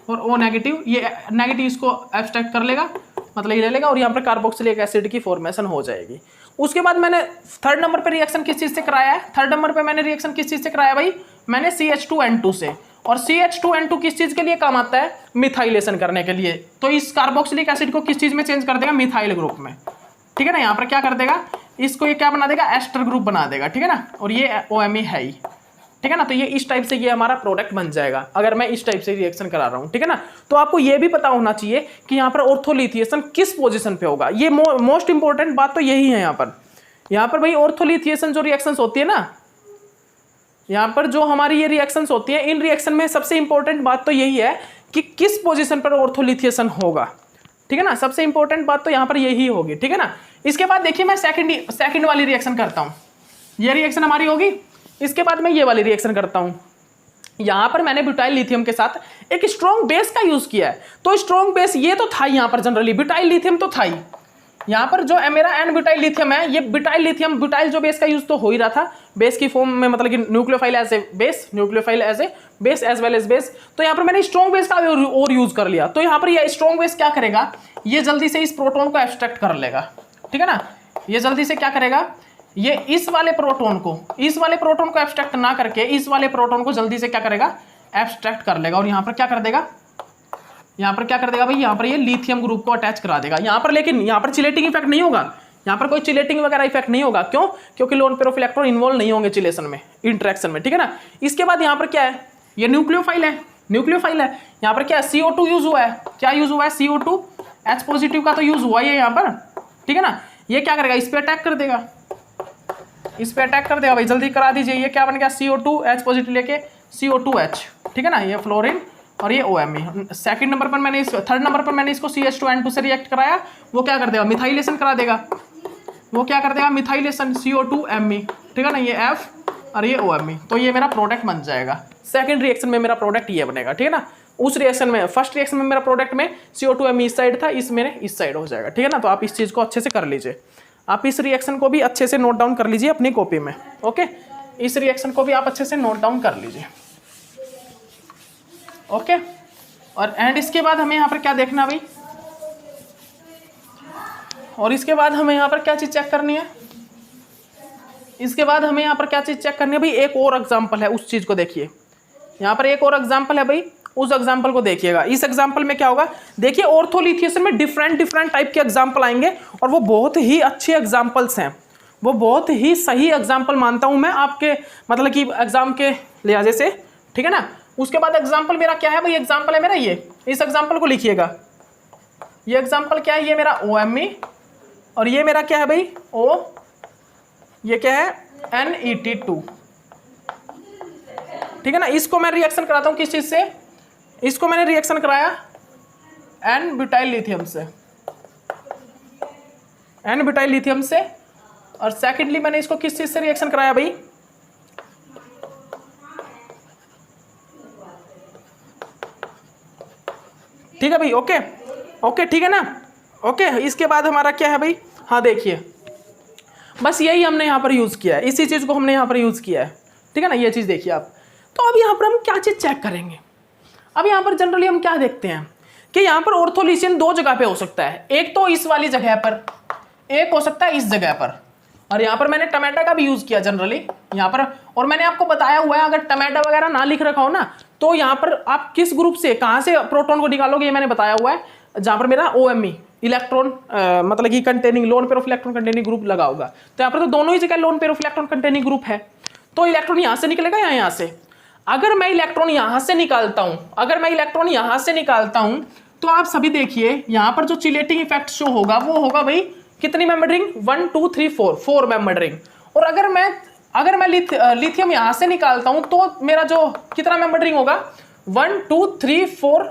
और O नेगेटिव, ये नेगेटिव इसको एब्स्ट्रैक्ट कर लेगा, मतलब ये ले लेगा, और यहाँ पर कार्बोक्सिलिक एसिड की फॉर्मेशन हो जाएगी। उसके बाद मैंने थर्ड नंबर पे रिएक्शन किस चीज से कराया है, थर्ड नंबर पे मैंने रिएक्शन किस चीज से कराया भाई, मैंने CH2N2 से। और CH2N2 किस चीज के लिए काम आता है, मिथाइलेशन करने के लिए। तो इस कार्बोक्सिलिक एसिड को किस चीज में चेंज कर देगा, मिथाइल ग्रुप में, ठीक है ना। यहाँ पर क्या कर देगा, इसको ये क्या बना देगा, एस्टर ग्रुप बना देगा, ठीक है ना। और ये OMe है ही, ठीक है ना। तो ये इस टाइप से ये हमारा प्रोडक्ट बन जाएगा अगर मैं इस टाइप से रिएक्शन करा रहा हूँ, ठीक है ना। तो आपको ये भी पता होना चाहिए कि यहाँ पर ऑर्थोलिथिएशन किस पोजीशन पे होगा। ये मोस्ट इंपॉर्टेंट बात तो यही है यहाँ पर भाई। ऑर्थोलिथिएशन जो रिएक्शंस होती है ना, यहाँ पर जो हमारी ये रिएक्शंस होती है, इन रिएक्शन में सबसे इंपॉर्टेंट बात तो यही है कि किस पोजीशन पर ऑर्थोलिथिएशन होगा, ठीक है ना। सबसे इंपॉर्टेंट बात तो यहाँ पर यही होगी, ठीक है ना। इसके बाद देखिए मैं सेकंड वाली रिएक्शन करता हूँ, ये रिएक्शन हमारी होगी। इसके बाद मैं ये वाली रिएक्शन करता हूँ। यहाँ पर मैंने ब्यूटाइल लिथियम के साथ एक स्ट्रॉन्ग बेस का यूज किया है। तो स्ट्रॉन्ग बेस ये तो था, यहाँ पर जनरली ब्यूटाइल लिथियम तो था ही, यहाँ पर जो मेरा एन ब्यूटाइल लिथियम है, ये ब्यूटाइल लिथियम, ब्यूटाइल जो बेस का यूज तो हो ही रहा था बेस की फॉर्म में, मतलब कि nucleophile as a base, nucleophile as a base as well as base. तो यहाँ पर मैंने स्ट्रॉन्ग बेस का और यूज कर लिया। तो यहाँ पर ये स्ट्रॉन्ग बेस क्या करेगा, ये जल्दी से इस प्रोटॉन को एब्स्ट्रैक्ट कर लेगा, ठीक है ना। ये जल्दी से क्या करेगा, ये इस वाले प्रोटॉन को एब्स्ट्रैक्ट ना करके इस वाले प्रोटॉन को जल्दी से क्या करेगा, एब्स्ट्रैक्ट कर लेगा। और यहाँ पर क्या कर देगा, यहाँ पर क्या कर देगा भाई, यहाँ पर ये लिथियम ग्रुप को अटैच करा देगा यहाँ पर। लेकिन यहाँ पर चिलेटिंग इफेक्ट नहीं होगा, यहाँ पर कोई चिलेटिंग वगैरह इफेक्ट नहीं होगा। क्यों? क्योंकि loan pair of electron involve नहीं होंगे चिलेशन में, इंटरेक्शन में, ठीक है ना। इसके बाद यहाँ पर क्या है, ये न्यूक्लियोफाइल है, यहाँ पर क्या है, CO2 यूज हुआ है। क्या यूज हुआ है, CO2 H पॉजिटिव का तो यूज हुआ ही है यहाँ पर, ठीक है ना। ये क्या करेगा, इस पर अटैक कर देगा, भाई जल्दी करा दीजिए। ये क्या बन गया, CO2 H पॉजिटिव लेके CO2H, ठीक है ना, ये फ्लोरीन और ये OMe। सेकंड नंबर पर मैंने थर्ड नंबर पर मैंने इसको CH2N2 से रिएक्ट कराया, वो क्या कर देगा, मिथाइलेशन करा देगा। मिथाइलेशन CO2Me, ठीक है ना, ये F और ये OMe। तो ये मेरा प्रोडक्ट बन जाएगा। सेकंड रिएक्शन में मेरा प्रोडक्ट ये बनेगा, ठीक है ना। उस रिएक्शन में, फर्स्ट रिएक्शन में मेरा प्रोडक्ट में CO2Me इस साइड था, इस मेरे इस साइड हो जाएगा, ठीक है ना। तो आप इस चीज़ को अच्छे से कर लीजिए, आप इस रिएक्शन को भी अच्छे से नोट डाउन कर लीजिए अपनी कॉपी में। ओके, इस रिएक्शन को भी आप अच्छे से नोट डाउन कर लीजिए। ओके, और एंड इसके बाद हमें यहाँ पर क्या देखना भाई, और इसके बाद हमें यहाँ पर क्या चीज़ चेक करनी है, भाई एक और एग्जाम्पल है, उस चीज़ को देखिए। यहाँ पर एक और एग्जाम्पल है भाई, उस एग्जाम्पल को देखिएगा। इस एग्जाम्पल में क्या होगा, देखिए ऑर्थोलिथियेशन में डिफरेंट टाइप के एग्जाम्पल आएंगे और वो बहुत ही अच्छे एग्जाम्पल्स हैं, वो बहुत ही सही एग्जाम्पल मानता हूँ मैं आपके मतलब कि एग्जाम के लिहाजे से, ठीक है ना। उसके बाद एग्जाम्पल मेरा क्या है भाई, एग्जाम्पल है मेरा ये, इस एग्जाम्पल को लिखिएगा। ये एग्जाम्पल क्या है, ये मेरा OMe और ये मेरा क्या है भाई O, ये क्या है NET2, ठीक है ना। इसको मैं रिएक्शन कराता हूँ किस चीज से, इसको मैंने रिएक्शन कराया N ब्यूटाइल लिथियम से, और सेकेंडली मैंने इसको किस चीज से रिएक्शन कराया भाई, ठीक है भाई। ओके ठीक है ना। ओके, इसके बाद हमारा क्या है भाई, हाँ देखिए बस यही हमने यहाँ पर यूज किया है, इसी चीज को हमने यहाँ पर यूज किया है, ठीक है ना। ये चीज देखिए आप। तो अब यहाँ पर हम क्या चीज चेक करेंगे, अब यहाँ पर जनरली हम क्या देखते हैं कि यहाँ पर ऑर्थोलिथियम दो जगह पे हो सकता है, एक तो इस वाली जगह पर, एक हो सकता है इस जगह पर। और यहाँ पर मैंने टमाटा का भी यूज किया जनरली यहाँ पर, और मैंने आपको बताया हुआ है अगर टमाटा वगैरह ना लिख रखा हो ना तो यहाँ पर आप किस ग्रुप से कहाँ से प्रोटॉन को निकालोगे ये मैंने बताया हुआ है। जहाँ पर मेरा OMe इलेक्ट्रॉन मतलब कि containing loan pair of electron containing group लगा होगा, तो यहाँ पर तो दोनों ही जगह loan pair of electron containing group है। तो इलेक्ट्रॉन यहाँ से निकलेगा या यहाँ से, अगर मैं इलेक्ट्रॉन यहाँ से निकालता हूँ, तो आप सभी देखिए यहाँ पर जो चिलेटिंग इफेक्ट शो होगा वो होगा भाई कितनी मेंबर रिंग, 1 2 3 4 मेंबर रिंग। और अगर मैं लिथियम यहाँ से निकालता हूँ तो मेरा जो कितना मेंबर रिंग होगा, 1 2 3 4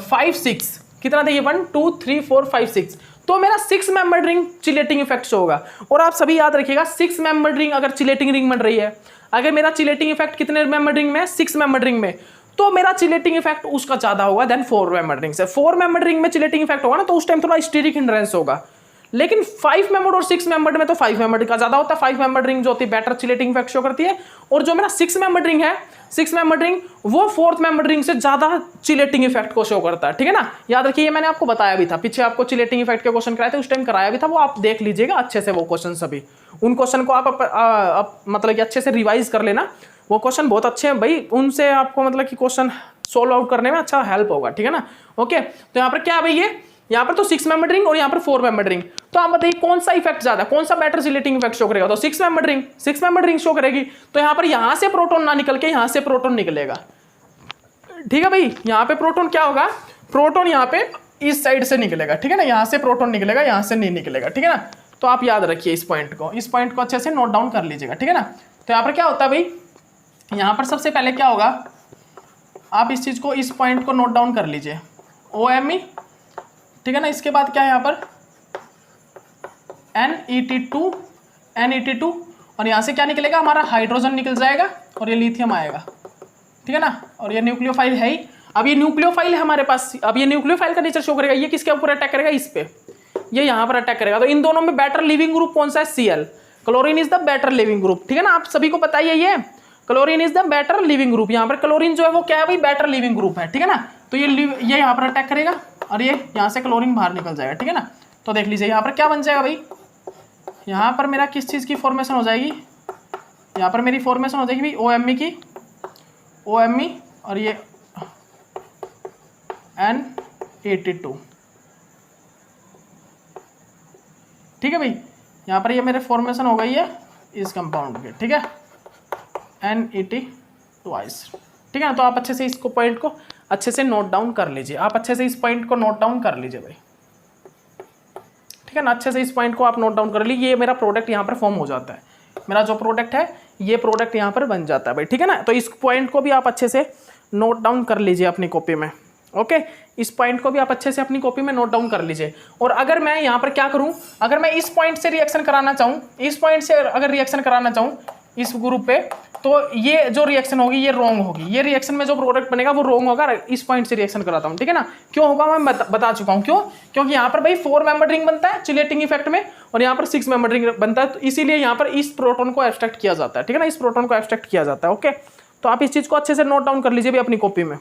5 6, कितना देखिए 1 2 3 4 5 6, तो मेरा 6 member ring chelating effect show होगा। और आप सभी याद रखिएगा 6 मेंबर रिंग अगर चिलेटिंग रिंग बन रही है, अगर मेरा चिलेटिंग इफेक्ट कितने मेंबर रिंग में, 6 मेंबर रिंग में, तो मेरा चिलेटिंग इफेक्ट उसका ज्यादा होगा देन 4 मेंबर रिंग से। 4 मेंबर रिंग में चिलेटिंग इफेक्ट होगा ना तो उस टाइम थोड़ा स्टीरिक हिंड्रेंस होगा, लेकिन 5 मेंबर और 6 मेंबर में तो 5 मेंबर का ज्यादा होता है। 5 मेंबर रिंग जो होती है बेटर चिलेटिंग इफेक्ट शो करती है, और जो मेरा 6 मेंबर रिंग है, 6 मेंबर रिंग वो 4th मेंबर रिंग से ज्यादा चिलेटिंग इफेक्ट को शो करता है, ठीक है ना। याद रखिए, ये मैंने आपको बताया भी था, पीछे आपको चिलेटिंग इफेक्ट के क्वेश्चन कराए थे, उस टाइम कराया भी था, वो आप देख लीजिएगा अच्छे से वो क्वेश्चन सभी। उन क्वेश्चन को आप मतलब कि अच्छे से रिवाइज कर लेना, वो क्वेश्चन बहुत अच्छे हैं भाई, उनसे आपको मतलब कि क्वेश्चन सोल्व आउट करने में अच्छा हेल्प होगा, ठीक है ना। ओके, तो यहाँ पर क्या है भाई, ये यहाँ पर तो 6 मेंबर रिंग और यहाँ पर 4 मेंबर रिंग, तो आप बताइए कौन सा इफेक्ट ज्यादा, कौन सा बेटर चिलेटिंग इफेक्ट शो करेगा, तो 6 मेंबर रिंग शो करेगी। तो यहाँ पर यहाँ से प्रोटॉन ना निकल के यहाँ से प्रोटॉन निकलेगा, ठीक है भाई। यहाँ पे प्रोटॉन क्या होगा, प्रोटॉन यहाँ पे इस साइड से निकलेगा, ठीक है ना, यहाँ से प्रोटॉन निकलेगा, यहाँ से नहीं निकलेगा, ठीक है ना। तो आप याद रखिए इस पॉइंट को अच्छे से नोट डाउन कर लीजिएगा, ठीक है ना। तो यहाँ पर क्या होता है भाई, यहाँ पर सबसे पहले क्या होगा, आप इस चीज को, इस पॉइंट को नोट डाउन कर लीजिए, OMe, ठीक है ना। इसके बाद क्या है यहाँ पर NET2, और यहाँ से क्या निकलेगा, हमारा हाइड्रोजन निकल जाएगा और ये लिथियम आएगा, ठीक है ना। और ये न्यूक्लियोफाइल है ही, अब ये न्यूक्लियोफाइल है हमारे पास, अब ये न्यूक्लियोफाइल का नेचर शो करेगा, ये किसके ऊपर अटैक करेगा, इस पे, ये यहाँ पर अटैक करेगा। तो इन दोनों में बेटर लिविंग ग्रुप कौन सा है? Cl। Chlorine is the better leaving group, ठीक है ना, आप सभी को पता ही है ये chlorine is the better leaving group. यहाँ पर क्लोरीन जो है वो क्या है भाई? बेटर लिविंग ग्रुप है, ठीक है ना। तो ये यहाँ पर अटैक करेगा और ये यहाँ से क्लोरीन बाहर निकल जाएगा, ठीक है ना। तो देख लीजिए यहाँ पर क्या बन जाएगा भाई, यहाँ पर मेरा किस चीज़ की फॉर्मेशन हो जाएगी, यहाँ पर मेरी फॉर्मेशन हो जाएगी भाई OMe की, OMe और ये N82, ठीक है भाई। यहाँ पर ये मेरे फॉर्मेशन हो गई है इस कंपाउंड के, ठीक है, N82, ठीक है ना। तो आप अच्छे से इसको पॉइंट को अच्छे से नोट डाउन कर लीजिए, आप अच्छे से इस पॉइंट को नोट डाउन कर लीजिए भाई, ठीक है ना। अच्छे से इस पॉइंट को आप नोट डाउन कर लीजिए। ये मेरा प्रोडक्ट यहाँ पर फॉर्म हो जाता है, मेरा जो प्रोडक्ट है ये प्रोडक्ट यहाँ पर बन जाता है भाई, ठीक है ना। तो इस पॉइंट को भी आप अच्छे से नोट डाउन कर लीजिए अपनी कॉपी में, ओके। इस पॉइंट को भी आप अच्छे से अपनी कॉपी में नोट डाउन कर लीजिए। और अगर मैं यहाँ पर क्या करूँ, अगर मैं इस पॉइंट से रिएक्शन कराना चाहूँ, इस पॉइंट से अगर रिएक्शन कराना चाहूँ इस ग्रुप पे, तो ये जो रिएक्शन होगी ये रॉन्ग होगी, ये रिएक्शन में जो प्रोडक्ट बनेगा वो रॉन्ग होगा। इस पॉइंट से रिएक्शन कराता हूँ, ठीक है ना। क्यों होगा मैं बता चुका हूँ क्यों, क्योंकि यहाँ पर भाई 4 मेंबर रिंग बनता है चिलेटिंग इफेक्ट में और यहाँ पर 6 मेंबर रिंग बनता है, तो इसीलिए यहाँ पर इस प्रोटॉन को एब्स्ट्रैक्ट किया जाता है, ठीक है ना, इस प्रोटॉन को एब्स्ट्रैक्ट किया जाता है, ओके। तो आप इस चीज़ को अच्छे से नोट डाउन कर लीजिए भी अपनी कॉपी में,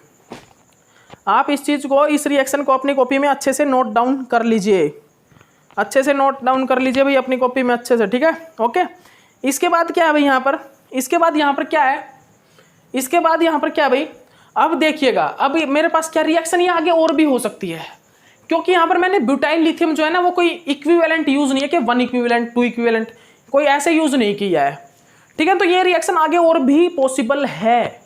आप इस चीज़ को, इस रिएक्शन को अपनी कॉपी में अच्छे से नोट डाउन कर लीजिए, अच्छे से नोट डाउन कर लीजिए भाई अपनी कॉपी में अच्छे से, ठीक है, ओके। इसके बाद क्या है भाई यहाँ पर, इसके बाद यहाँ पर क्या है, इसके बाद यहाँ पर क्या है भाई, अब देखिएगा, अब मेरे पास क्या रिएक्शन ये आगे और भी हो सकती है, क्योंकि यहाँ पर मैंने ब्यूटाइल लिथियम जो है ना वो कोई इक्विवेलेंट यूज नहीं है कि 1 इक्विवेलेंट 2 इक्विवेलेंट, कोई ऐसे यूज नहीं किया है, ठीक है। तो ये रिएक्शन आगे और भी पॉसिबल है।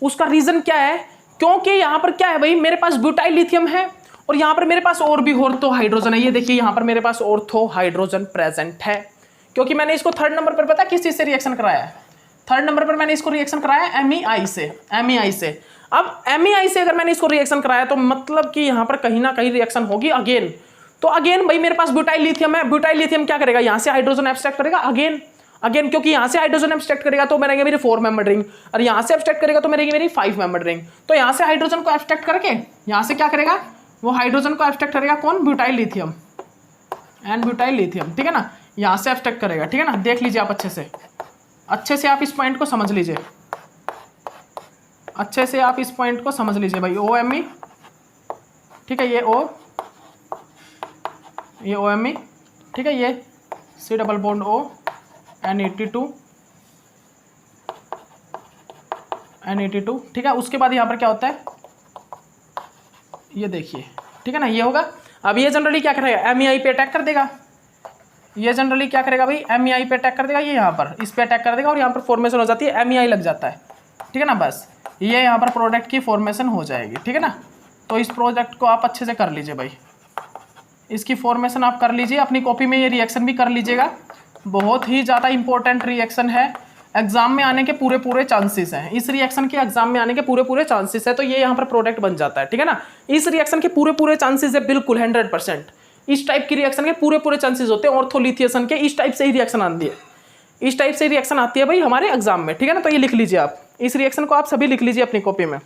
उसका रीजन क्या है, क्योंकि यहाँ पर क्या है भाई, मेरे पास ब्यूटाइल लिथियम है और यहाँ पर मेरे पास और भी ऑर्थो हाइड्रोजन है। ये देखिए यहाँ पर मेरे पास ऑर्थो हाइड्रोजन प्रेजेंट है, क्योंकि मैंने इसको 3rd नंबर पर पता किस चीज से रिएक्शन कराया है, 3rd नंबर पर मैंने इसको रिएक्शन कराया MEI से, MEI से। अब MEI से अगर मैंने इसको रिएक्शन कराया तो मतलब कि यहाँ पर कहीं ना कहीं रिएक्शन होगी अगेन। तो अगेन भाई मेरे पास ब्यूटाइल लिथियम है, ब्यूटाइल लिथियम क्या करेगा, यहाँ से हाइड्रोजन एब्स्ट्रैक्ट करेगा अगेन, क्योंकि यहाँ से हाइड्रोजन एब्स्ट्रैक्ट करेगा तो बनेगी मेरी 4 मेंबर रिंग और यहाँ से एब्स्ट्रैक्ट करेगा तो बनेगी मेरी 5 मेंबर रिंग। तो यहाँ से हाइड्रोजन को एब्स्ट्रैक्ट करके यहाँ से क्या करेगा, वो हाइड्रोजन को एब्स्ट्रैक्ट करेगा कौन, butyl lithium, and butyl lithium, ठीक है ना, यहाँ से एब्स्ट्रैक्ट करेगा, ठीक है ना। देख लीजिए आप अच्छे से आप इस पॉइंट को समझ लीजिए, अच्छे से आप इस पॉइंट को समझ लीजिए भाई, OMe, ठीक है, ये OMe, ठीक है, ये C double bond O N82, ठीक है। उसके बाद यहाँ पर क्या होता है, ये देखिए, ठीक है ना, ये होगा। अब ये जनरली क्या करेगा, MEI पे अटैक कर देगा, ये जनरली क्या करेगा भाई, MEI पे अटैक कर देगा, ये यहाँ पर इस पे अटैक कर देगा और यहाँ पर फॉर्मेशन हो जाती है, MEI लग जाता है, ठीक है ना। बस ये यहाँ पर प्रोडक्ट की फॉर्मेशन हो जाएगी, ठीक है ना। तो इस प्रोडक्ट को आप अच्छे से कर लीजिए भाई, इसकी फॉर्मेशन आप कर लीजिए अपनी कॉपी में, ये रिएक्शन भी कर लीजिएगा, बहुत ही ज़्यादा इंपॉर्टेंट रिएक्शन है, एग्जाम में आने के पूरे चांसेस हैं, इस रिएक्शन के एग्जाम में आने के पूरे चांसेस है। तो ये यहाँ पर प्रोडक्ट बन जाता है, ठीक है ना, इस रिएक्शन के पूरे चांसेस है, बिल्कुल 100%। इस टाइप की रिएक्शन के पूरे चांसेस होते हैं, ऑर्थोलिथियसन के इस टाइप से ही रिएक्शन आती है, इस टाइप से रिएक्शन आती है भाई हमारे एग्जाम में, ठीक है ना। तो ये लिख लीजिए आप, इस रिएक्शन को आप सभी लिख लीजिए अपनी कॉपी में,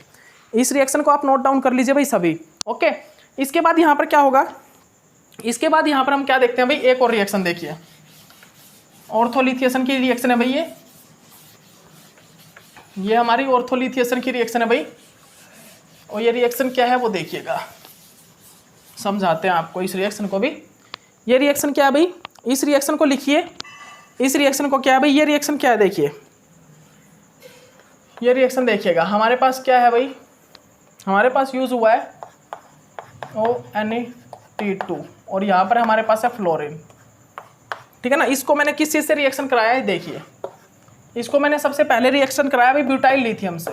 इस रिएक्शन को आप नोट डाउन कर लीजिए भाई सभी, ओके। इसके बाद यहाँ पर क्या होगा, इसके बाद यहाँ पर हम क्या देखते हैं भाई, एक और रिएक्शन देखिए, ऑर्थोलिथियसन की रिएक्शन है भाई, ये हमारी ऑर्थोलिथियसन की रिएक्शन है भाई। और ये रिएक्शन क्या है वो देखिएगा, समझाते हैं आपको इस रिएक्शन को भी। ये रिएक्शन क्या है भाई, इस रिएक्शन को लिखिए, इस रिएक्शन को क्या है भाई, ये रिएक्शन क्या है देखिए, ये रिएक्शन देखिएगा, हमारे पास क्या है भाई, हमारे पास यूज हुआ है ONe2 और यहाँ पर हमारे पास है फ्लोरीन, ठीक है ना। इसको मैंने किस चीज़ से रिएक्शन कराया है देखिए, इसको मैंने सबसे पहले रिएक्शन कराया भाई ब्यूटाइल लिथियम से,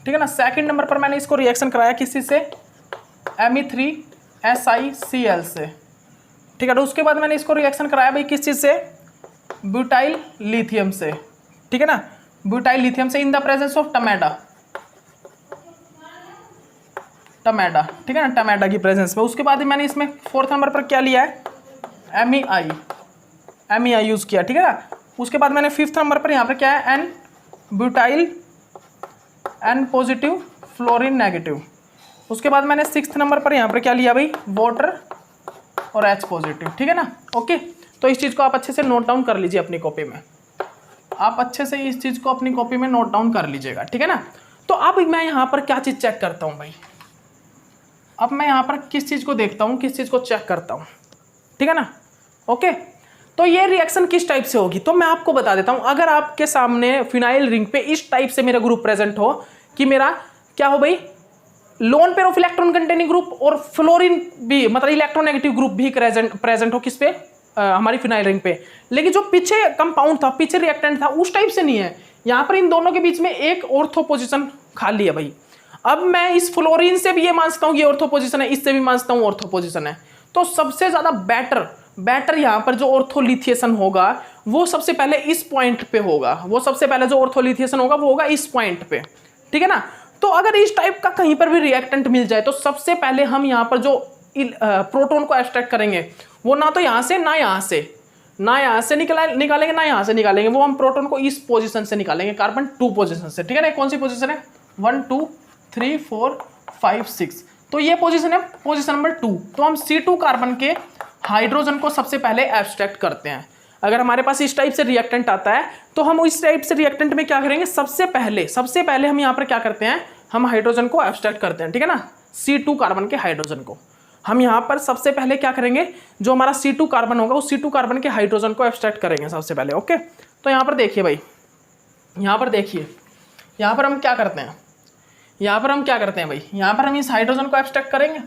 ठीक है ना। 2nd नंबर पर मैंने इसको रिएक्शन कराया किस चीज़ से, Me3SiCl से, ठीक है। तो उसके बाद मैंने इसको रिएक्शन कराया भाई किस चीज़ से, ब्यूटाइल लिथियम से, ठीक है ना, ब्यूटाइल लिथियम से इन द प्रेजेंस ऑफ टमेटा, ठीक है ना, टमेटा की प्रेजेंस में। उसके बाद मैंने इसमें 4th नंबर पर क्या लिया है, MEI यूज़ किया, ठीक है ना। उसके बाद मैंने 5th नंबर पर यहाँ पर क्या है, N butyl N positive fluorine negative. उसके बाद मैंने 6th नंबर पर यहाँ पर क्या लिया भाई, वाटर और H पॉजिटिव, ठीक है ना। ओके, तो इस चीज़ को आप अच्छे से नोट डाउन कर लीजिए अपनी कॉपी में, आप अच्छे से इस चीज़ को अपनी कॉपी में नोट डाउन कर लीजिएगा, ठीक है ना। तो अब मैं यहाँ पर क्या चीज़ चेक करता हूँ भाई, अब मैं यहाँ पर किस चीज़ को देखता हूँ, किस चीज़ को चेक करता हूँ, ठीक है ना। ओके, तो ये रिएक्शन किस टाइप से होगी, तो मैं आपको बता देता हूँ। अगर आपके सामने फिनाइल रिंग पे इस टाइप से मेरा ग्रुप प्रेजेंट हो कि मेरा क्या हो भाई, loan pair of electron containing group और फ्लोरीन भी, मतलब इलेक्ट्रोनेगेटिव ग्रुप भी प्रेजेंट हो किस पे, हमारी फिनाइल रिंग पे, लेकिन जो पीछे कंपाउंड था, पीछे रिएक्टेंट था, उस टाइप से नहीं है। यहाँ पर इन दोनों के बीच में एक ऑर्थो पोजीशन खाली है भाई। अब मैं इस फ्लोरीन से भी ये मान सकता हूँ ये ऑर्थो पोजीशन है, इससे भी मान सकता हूँ ऑर्थो पोजीशन है। तो सबसे ज्यादा बेटर यहाँ पर जो ऑर्थोलिथिएशन होगा वो सबसे पहले इस पॉइंट पे होगा, वो सबसे पहले जो ऑर्थोलिथिएशन होगा वो होगा इस पॉइंट पे, ठीक है ना। तो अगर इस टाइप का कहीं पर भी रिएक्टेंट मिल जाए तो सबसे पहले हम यहाँ पर जो प्रोटॉन को एब्स्ट्रैक्ट करेंगे वो ना तो यहाँ से ना यहाँ से निकालेंगे, ना यहाँ से निकालेंगे, वो हम प्रोटॉन को इस पोजीशन से निकालेंगे, कार्बन 2 पोजीशन से, ठीक है ना। कौन सी पोजीशन है, 1 2 3 4 5 6, तो ये पोजीशन है पोजीशन नंबर 2। तो हम C2 कार्बन के हाइड्रोजन को सबसे पहले एब्स्ट्रैक्ट करते हैं। अगर हमारे पास इस टाइप से रिएक्टेंट आता है तो हम इस टाइप से रिएक्टेंट में क्या करेंगे, सबसे पहले हम यहाँ पर क्या करते हैं, हम हाइड्रोजन को एब्स्ट्रैक्ट करते हैं, ठीक है ना। C2 कार्बन के हाइड्रोजन को हम यहाँ पर सबसे पहले क्या करेंगे, जो हमारा C2 कार्बन होगा उस C2 कार्बन के हाइड्रोजन को एब्स्ट्रैक्ट करेंगे सबसे पहले। ओके, तो यहाँ पर देखिए भाई, यहाँ पर हम क्या करते हैं, भाई यहाँ पर हम इस हाइड्रोजन को एब्स्ट्रैक्ट करेंगे,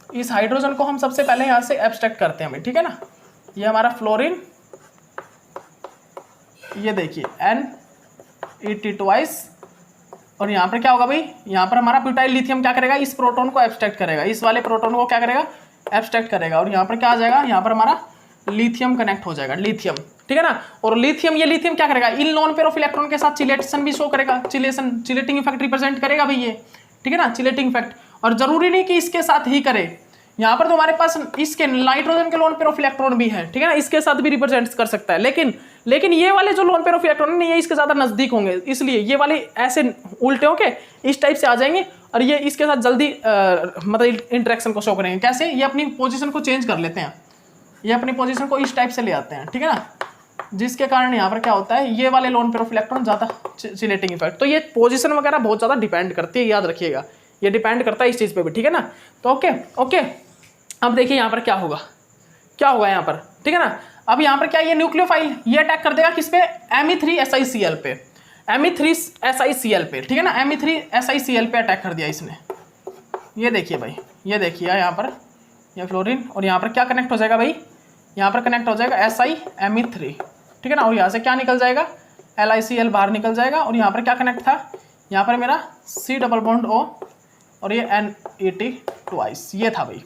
इस हाइड्रोजन को हम सबसे पहले यहाँ से एब्स्ट्रैक्ट करते हैं भाई, ठीक है ना। ये हमारा फ्लोरीन, ये देखिए NET ट्वाइस, और यहाँ पर क्या होगा भाई, यहाँ पर हमारा ब्यूटाइल लिथियम क्या करेगा, इस प्रोटॉन को एब्स्ट्रैक्ट करेगा, इस वाले प्रोटॉन को क्या करेगा, एब्स्ट्रैक्ट करेगा, और यहाँ पर क्या आ जाएगा, यहाँ पर हमारा लिथियम कनेक्ट हो जाएगा, लिथियम, ठीक है ना। और लिथियम, ये लिथियम क्या करेगा, इन लोन पेयर ऑफ इलेक्ट्रॉन के साथ चिलेशन भी शो करेगा, चिलेटिंग इफेक्ट रिप्रेजेंट करेगा भाई ये, ठीक है ना, चिलेटिंग इफेक्ट। और जरूरी नहीं कि इसके साथ ही करे, यहाँ पर तो हमारे पास इसके नाइट्रोजन के लोन पेयर ऑफ इलेक्ट्रॉन भी है, ठीक है ना, इसके साथ भी रिप्रेजेंट कर सकता है। लेकिन ये वाले जो लोन पेयर ऑफ इलेक्ट्रॉन है ये इसके ज्यादा नजदीक होंगे, इसलिए ये वाले ऐसे उल्टे होके इस टाइप से आ जाएंगे और ये इसके साथ जल्दी मतलब इंटरेक्शन को शो करेंगे। कैसे, ये अपनी पोजीशन को चेंज कर लेते हैं, ये अपनी पोजीशन को इस टाइप से ले आते हैं, ठीक है ना, जिसके कारण यहाँ पर क्या होता है, ये वाले लोन पेयर ऑफ इलेक्ट्रॉन ज्यादा चिलेटिंग इफेक्ट। तो ये पोजीशन वगैरह बहुत ज्यादा डिपेंड करती है, याद रखिएगा, ये डिपेंड करता है इस चीज पे भी, ठीक है ना। तो ओके, अब देखिए यहाँ पर क्या होगा यहाँ पर, ठीक है ना। अब यहाँ पर क्या, ये न्यूक्लियोफाइल ये अटैक कर देगा किस पे, Me3SiCl पे, Me3SiCl पे, ठीक है ना, Me3SiCl पे अटैक कर दिया इसने। ये देखिए भाई, ये देखिए यहाँ पर ये फ्लोरीन, और यहाँ पर क्या कनेक्ट हो जाएगा भाई, यहाँ पर कनेक्ट हो जाएगा Si Me3, ठीक है ना, और यहाँ से क्या निकल जाएगा, LiCl बाहर निकल जाएगा, और यहाँ पर क्या कनेक्ट था, यहाँ पर मेरा C डबल बॉन्ड O और ये NET ट्वाइस, ये था भाई,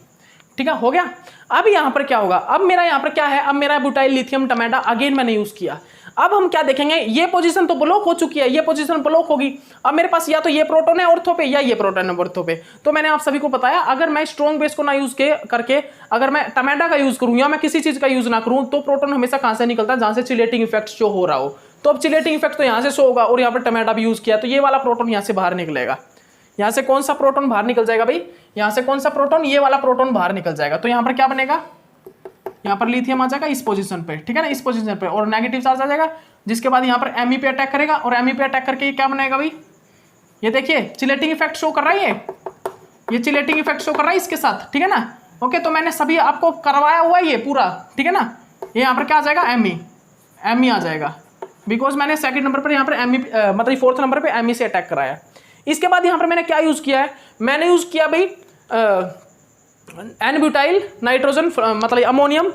ठीक है, हो गया। अब यहाँ पर क्या होगा, अब मेरा यहाँ पर क्या है, अब मेरा ब्यूटाइल लिथियम टमेटा अगेन मैंने यूज किया। अब हम क्या देखेंगे, ये पोजीशन तो ब्लॉक हो चुकी है, ये पोजीशन ब्लॉक होगी। अब मेरे पास या तो ये प्रोटॉन है ऑर्थो पे या ये प्रोटॉन है ऑर्थो पे। तो मैंने आप सभी को बताया, अगर मैं स्ट्रॉन्ग बेस को ना यूज करके अगर मैं टमेटा का यूज करूँ या मैं किसी चीज का यूज ना करूँ तो प्रोटॉन हमेशा कहाँ से निकलता है, जहाँ से चिलेटिंग इफेक्ट शो हो रहा हो। तो अब चिलेटिंग इफेक्ट तो यहाँ से शो होगा, और यहाँ पर टमेटा भी यूज किया तो ये वाला प्रोटॉन यहाँ से बाहर निकलेगा। यहाँ से कौन सा प्रोटॉन बाहर निकल जाएगा भाई, यहाँ से कौन सा प्रोटॉन, ये वाला प्रोटॉन बाहर निकल जाएगा। तो यहाँ पर क्या बनेगा, यहाँ पर लिथियम आ जाएगा इस पोजीशन पे, ठीक है ना, इस पोजीशन पे, और नेगेटिव चार्ज आ जाएगा, जिसके बाद यहाँ पर Me पे अटैक करेगा, और Me पे अटैक करके क्या बनाएगा भाई, ये देखिए चिलेटिंग इफेक्ट शो कर रहा है, ये चिलेटिंग इफेक्ट शो कर रहा है इसके साथ, ठीक है ना। ओके, तो मैंने सभी आपको करवाया हुआ है ये पूरा, ठीक है ना। ये यहाँ पर क्या आ जाएगा, Me आ जाएगा, बिकॉज मैंने सेकंड नंबर पर यहाँ पर मतलब फोर्थ नंबर पे Me से अटैक कराया। इसके बाद यहाँ पर मैंने क्या यूज किया है, मैंने यूज किया भाई N-ब्यूटाइल नाइट्रोजन, मतलब अमोनियम,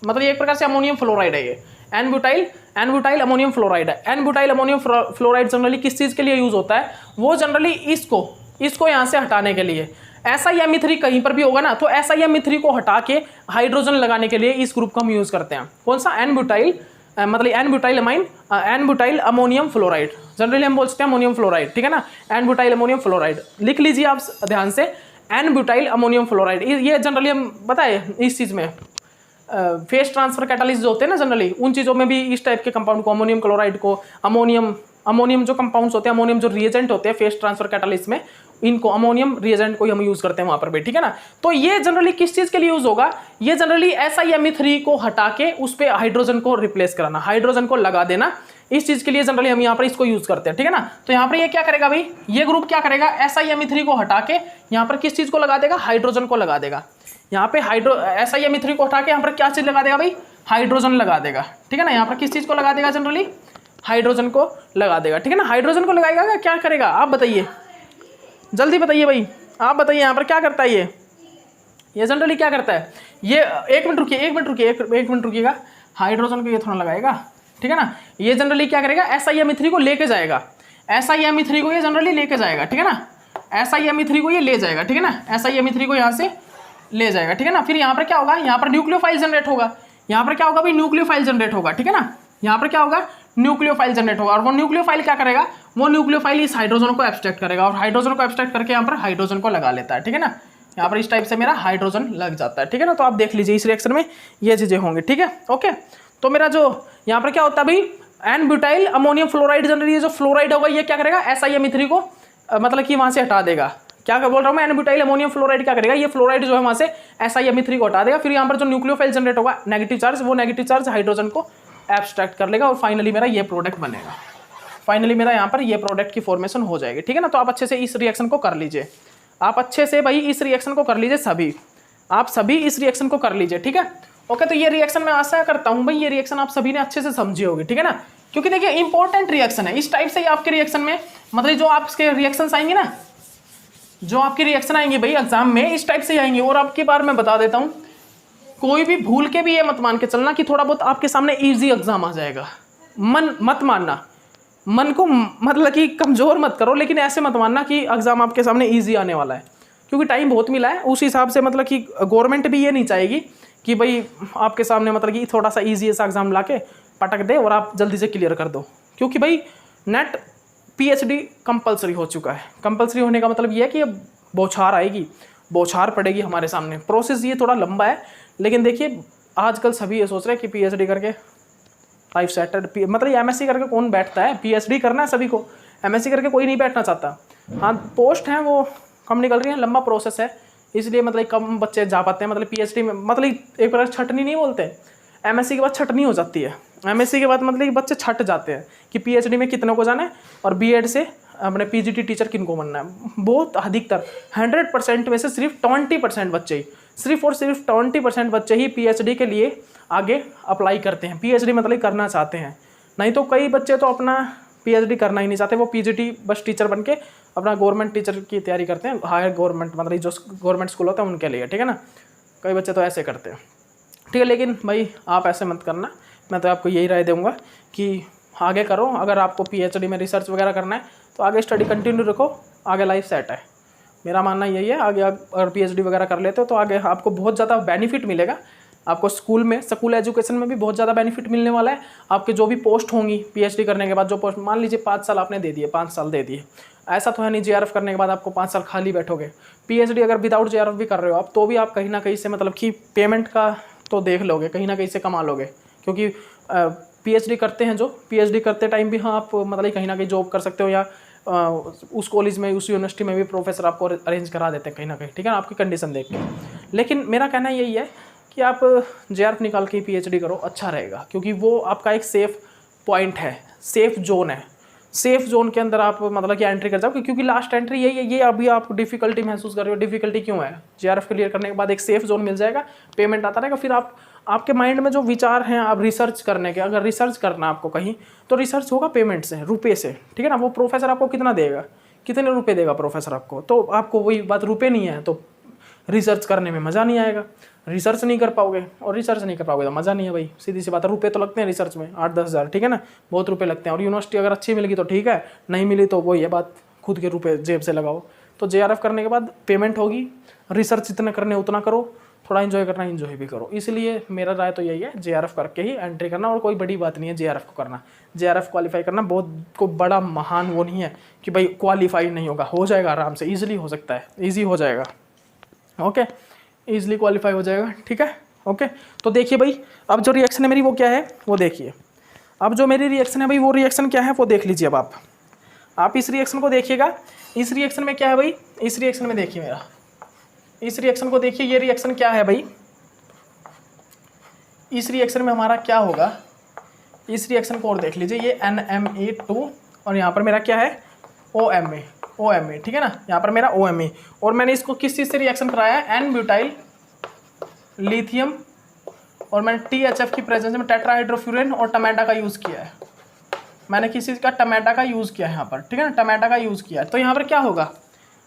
मतलब एक प्रकार से अमोनियम फ्लोराइड है ये, N-ब्यूटाइल अमोनियम फ्लोराइड है। N-ब्यूटाइल अमोनियम फ्लोराइड जनरली किस चीज़ के लिए यूज होता है, वो जनरली इसको यहाँ से हटाने के लिए। Si-Me3 कहीं पर भी होगा ना, तो Si-Me3 को हटा के हाइड्रोजन लगाने के लिए इस ग्रुप को हम यूज करते हैं। कौन सा, N-ब्यूटाइल, मतलब N-ब्यूटाइल अमोनियम फ्लोराइड, जनरली हम बोलते हैं अमोनियम फ्लोराइड, ठीक है ना, N-ब्यूटाइल अमोनियम फ्लोराइड। लिख लीजिए आप ध्यान से, N-ब्यूटाइल अमोनियम फ्लोराइड। ये जनरली हम बताए इस चीज़ में फेस ट्रांसफर कैटालिस्ट जो होते हैं ना, जनरली उन चीज़ों में भी इस टाइप के कंपाउंड को, अमोनियम क्लोराइड को, अमोनियम अमोनियम जो कंपाउंड्स होते हैं, अमोनियम जो रिएजेंट होते हैं फेस ट्रांसफर कैटालिस्ट में, इनको अमोनियम रिएजेंट को हम यूज करते हैं वहां पर भी, ठीक है ना। तो ये जनरली किस चीज के लिए यूज होगा, ये जनरली SiMe3 को हटा के उस पे हाइड्रोजन को रिप्लेस कराना, हाइड्रोजन को लगा देना, इस चीज के लिए जनरली हम यहाँ पर इसको यूज करते हैं, ठीक है ना। तो यहाँ पर ये क्या करेगा भाई, ये ग्रुप क्या करेगा, SiMe3 को हटा के यहाँ पर किस चीज को लगा देगा, हाइड्रोजन को लगा देगा। यहाँ पे SiMe3 को हटा के यहाँ पर क्या चीज लगा देगा भाई, हाइड्रोजन लगा देगा, ठीक है ना। यहाँ पर किस चीज को लगा देगा, जनरली हाइड्रोजन को लगा देगा, ठीक है ना। हाइड्रोजन को लगाएगा, क्या करेगा आप बताइए, जल्दी बताइए भाई, आप बताइए यहाँ पर क्या करता है ये जनरली क्या करता है ये, एक मिनट रुकिए, एक मिनट रुकिएगा, हाइड्रोजन को ये थोड़ा लगाएगा, ठीक है ना। ये जनरली क्या करेगा, SiMe3 को लेके जाएगा, SiMe3 को ये जनरली लेके जाएगा, ठीक है ना। SiMe3 को ये ले जाएगा, ठीक है ना, SiMe3 को यहाँ से ले जाएगा, ठीक है ना। फिर यहाँ पर क्या होगा, यहाँ पर न्यूक्लियोफाइल जनरेट होगा, यहाँ पर क्या होगा भाई, न्यूक्लियोफाइल जनरेट होगा, ठीक है ना। यहाँ पर क्या होगा, न्यूक्लियोफाइल जनरेट होगा, और वो न्यूक्लियोफाइल क्या करेगा, वो न्यूक्लियोफाइल इस हाइड्रोजन को एब्स्ट्रैक्ट करेगा, और हाइड्रोजन को एब्स्ट्रैक्ट करके यहाँ पर हाइड्रोजन को लगा लेता है, ठीक है ना। यहाँ पर इस टाइप से मेरा हाइड्रोजन लग जाता है, ठीक है ना। तो आप देख लीजिए इस रिएक्शन में ये चीजें होंगी, ठीक है, ओके। तो मेरा जो यहाँ पर क्या होता है भाई, n butyl ammonium fluoride generally ये जो फ्लोराइड होगा ये क्या करेगा, SiMe3 को मतलब कि वहां से हटा देगा। क्या बोल रहा हूँ मैं, एन ब्यूटाइल अमोनियम फ्लोराइड क्या करेगा, ये फ्लोराइड जो है वहां से SiMe3 को हटा देगा। फिर यहाँ पर जो न्यूक्लियोफाइल जनरेट होगा नेगेटिव चार्ज, वो नेगेटिव चार्ज हाइड्रोजन को एब्स्ट्रैक्ट कर लेगा, और फाइनली मेरा ये प्रोडक्ट बनेगा, फाइनली मेरा यहाँ पर ये प्रोडक्ट की फॉर्मेशन हो जाएगी, ठीक है ना। तो आप अच्छे से इस रिएक्शन को कर लीजिए, आप अच्छे से भाई इस रिएक्शन को कर लीजिए, सभी आप सभी इस रिएक्शन को कर लीजिए, ठीक है, ओके। तो ये रिएक्शन मैं आशा करता हूँ भाई ये रिएक्शन आप सभी ने अच्छे से समझी होगी, ठीक है ना। क्योंकि देखिए इंपॉर्टेंट रिएक्शन है, इस टाइप से ही आपके रिएक्शन में मतलब जो आपके रिएक्शंस आएंगे ना, जो आपके रिएक्शन आएंगे भाई एग्जाम में इस टाइप से ही आएंगे। और आपकी बार मैं बता देता हूँ, कोई भी भूल के भी ये मत मान के चलना कि थोड़ा बहुत आपके सामने इजी एग्जाम आ जाएगा, मन मत मानना, मन को मतलब कि कमजोर मत करो, लेकिन ऐसे मत मानना कि एग्जाम आपके सामने इजी आने वाला है, क्योंकि टाइम बहुत मिला है। उस हिसाब से मतलब कि गवर्नमेंट भी ये नहीं चाहेगी कि भाई आपके सामने मतलब कि थोड़ा सा ईजी ऐसा एग्जाम ला के पटक दे और आप जल्दी से क्लियर कर दो, क्योंकि भाई नेट PhD कंपलसरी हो चुका है। कंपलसरी होने का मतलब ये है कि अब बौछार आएगी, बौछार पड़ेगी हमारे सामने। प्रोसेस ये थोड़ा लंबा है, लेकिन देखिए आजकल सभी ये सोच रहे हैं कि PhD करके लाइफ सेटल, मतलब MSc करके कौन बैठता है, PhD करना है सभी को, MSc करके कोई नहीं बैठना चाहता। हाँ पोस्ट हैं वो कम निकल रही हैं, लंबा प्रोसेस है, इसलिए मतलब कम बच्चे जा पाते हैं। मतलब PhD में मतलब एक प्रकार छटनी नहीं बोलते, MSc के बाद छटनी हो जाती है, MSc के बाद मतलब बच्चे छट जाते हैं कि PhD में कितनों को जाना है, और B.Ed से अपने PGT टीचर किनको बनना है। बहुत अधिकतर 100% में से सिर्फ 20% बच्चे ही, सिर्फ और सिर्फ 20% बच्चे ही PhD के लिए आगे अप्लाई करते हैं, PhD मतलब करना चाहते हैं। नहीं तो कई बच्चे तो अपना PhD करना ही नहीं चाहते, वो PGT बस टीचर बन के अपना गवर्नमेंट टीचर की तैयारी करते हैं, हायर गवर्नमेंट मतलब जो गवर्नमेंट स्कूल होता है उनके लिए, ठीक है ना। कई बच्चे तो ऐसे करते हैं, ठीक है। लेकिन भाई आप ऐसे मत करना, मैं तो आपको यही राय दूंगा कि आगे करो। अगर आपको PhD में रिसर्च वगैरह करना है तो आगे स्टडी कंटिन्यू रखो, आगे लाइफ सेट है, मेरा मानना यही है। आगे अगर PhD वगैरह कर लेते हो तो आगे आपको बहुत ज़्यादा बेनिफिट मिलेगा, आपको स्कूल में स्कूल एजुकेशन में भी बहुत ज़्यादा बेनिफिट मिलने वाला है। आपके जो भी पोस्ट होंगी PhD करने के बाद, जो पोस्ट मान लीजिए 5 साल आपने दे दिए, 5 साल दे दिए, ऐसा तो है नहीं JRF करने के बाद आपको 5 साल खाली बैठोगे। PhD अगर विदाउट JRF भी कर रहे हो आप तो भी आप कहीं ना कहीं से मतलब कि पेमेंट का तो देख लोगे, कहीं ना कहीं से कमा लोगे, क्योंकि PhD करते हैं जो PhD करते टाइम भी हाँ आप मतलब कहीं ना कहीं जॉब कर सकते हो, या उस कॉलेज में उस यूनिवर्सिटी में भी प्रोफेसर आपको अरेंज करा देते हैं कहीं ना कहीं, ठीक है ना, आपकी कंडीशन देख के। लेकिन मेरा कहना यही है कि आप JRF निकाल के PhD करो, अच्छा रहेगा, क्योंकि वो आपका एक सेफ पॉइंट है, सेफ जोन है। सेफ जोन के अंदर आप मतलब कि एंट्री कर जाओ, क्योंकि लास्ट एंट्री यही है। ये अभी आप डिफिकल्टी महसूस कर रहे हो, डिफिकल्टी क्यों है, JRF क्लियर करने के बाद एक सेफ जोन मिल जाएगा, पेमेंट आता रहेगा। फिर आपके माइंड में जो विचार हैं आप रिसर्च करने के, अगर रिसर्च करना आपको कहीं तो रिसर्च होगा पेमेंट से, रुपये से, ठीक है ना। वो प्रोफेसर आपको कितना देगा, कितने रुपए देगा प्रोफेसर आपको, तो आपको वही बात, रुपये नहीं है तो रिसर्च करने में मज़ा नहीं आएगा, रिसर्च नहीं कर पाओगे, और रिसर्च नहीं कर पाओगे तो मज़ा नहीं है भाई, सीधी सी बात है। रुपये तो लगते हैं रिसर्च में 8-10 हज़ार, ठीक है ना, बहुत रुपये लगते हैं। और यूनिवर्सिटी अगर अच्छी मिलेगी तो ठीक है, नहीं मिली तो वही है बात, खुद के रुपये जेब से लगाओ। तो JRF करने के बाद पेमेंट होगी, रिसर्च जितना करने उतना करो, थोड़ा इन्जॉय करना इन्जॉय भी करो। इसलिए मेरा राय तो यही है, JRF करके ही एंट्री करना, और कोई बड़ी बात नहीं है JRF को करना। JRF क्वालिफाई करना बहुत को बड़ा महान वो नहीं है कि भाई क्वालिफाई नहीं होगा, हो जाएगा आराम से, ईजिली हो सकता है, ईजी हो जाएगा, ओके, ईजिली क्वालिफाई हो जाएगा, ठीक है, ओके। तो देखिए भाई अब जो रिएक्शन है मेरी वो क्या है वो देखिए। अब जो मेरी रिएक्शन है भाई, वो रिएक्शन क्या है वो देख लीजिए। अब आप इस रिएक्शन को देखिएगा। इस रिएक्शन में क्या है भाई, इस रिएक्शन में देखिए मेरा, इस रिएक्शन को देखिए। ये रिएक्शन क्या है भाई, इस रिएक्शन में हमारा क्या होगा, इस रिएक्शन को और देख लीजिए। ये NMA2 और यहाँ पर मेरा क्या है OMA, ठीक है ना, यहाँ पर मेरा OMA। और मैंने इसको किस चीज़ से रिएक्शन कराया है, N-ब्यूटाइल लिथियम, और मैंने THF की प्रेजेंस में टेट्राहाइड्रोफ्यूरेन और टमाटा का यूज़ किया है। मैंने किस चीज़ का, टमाटा का यूज़ किया है यहाँ पर, ठीक है ना, टमाटा का यूज़ किया है। तो यहाँ पर क्या होगा,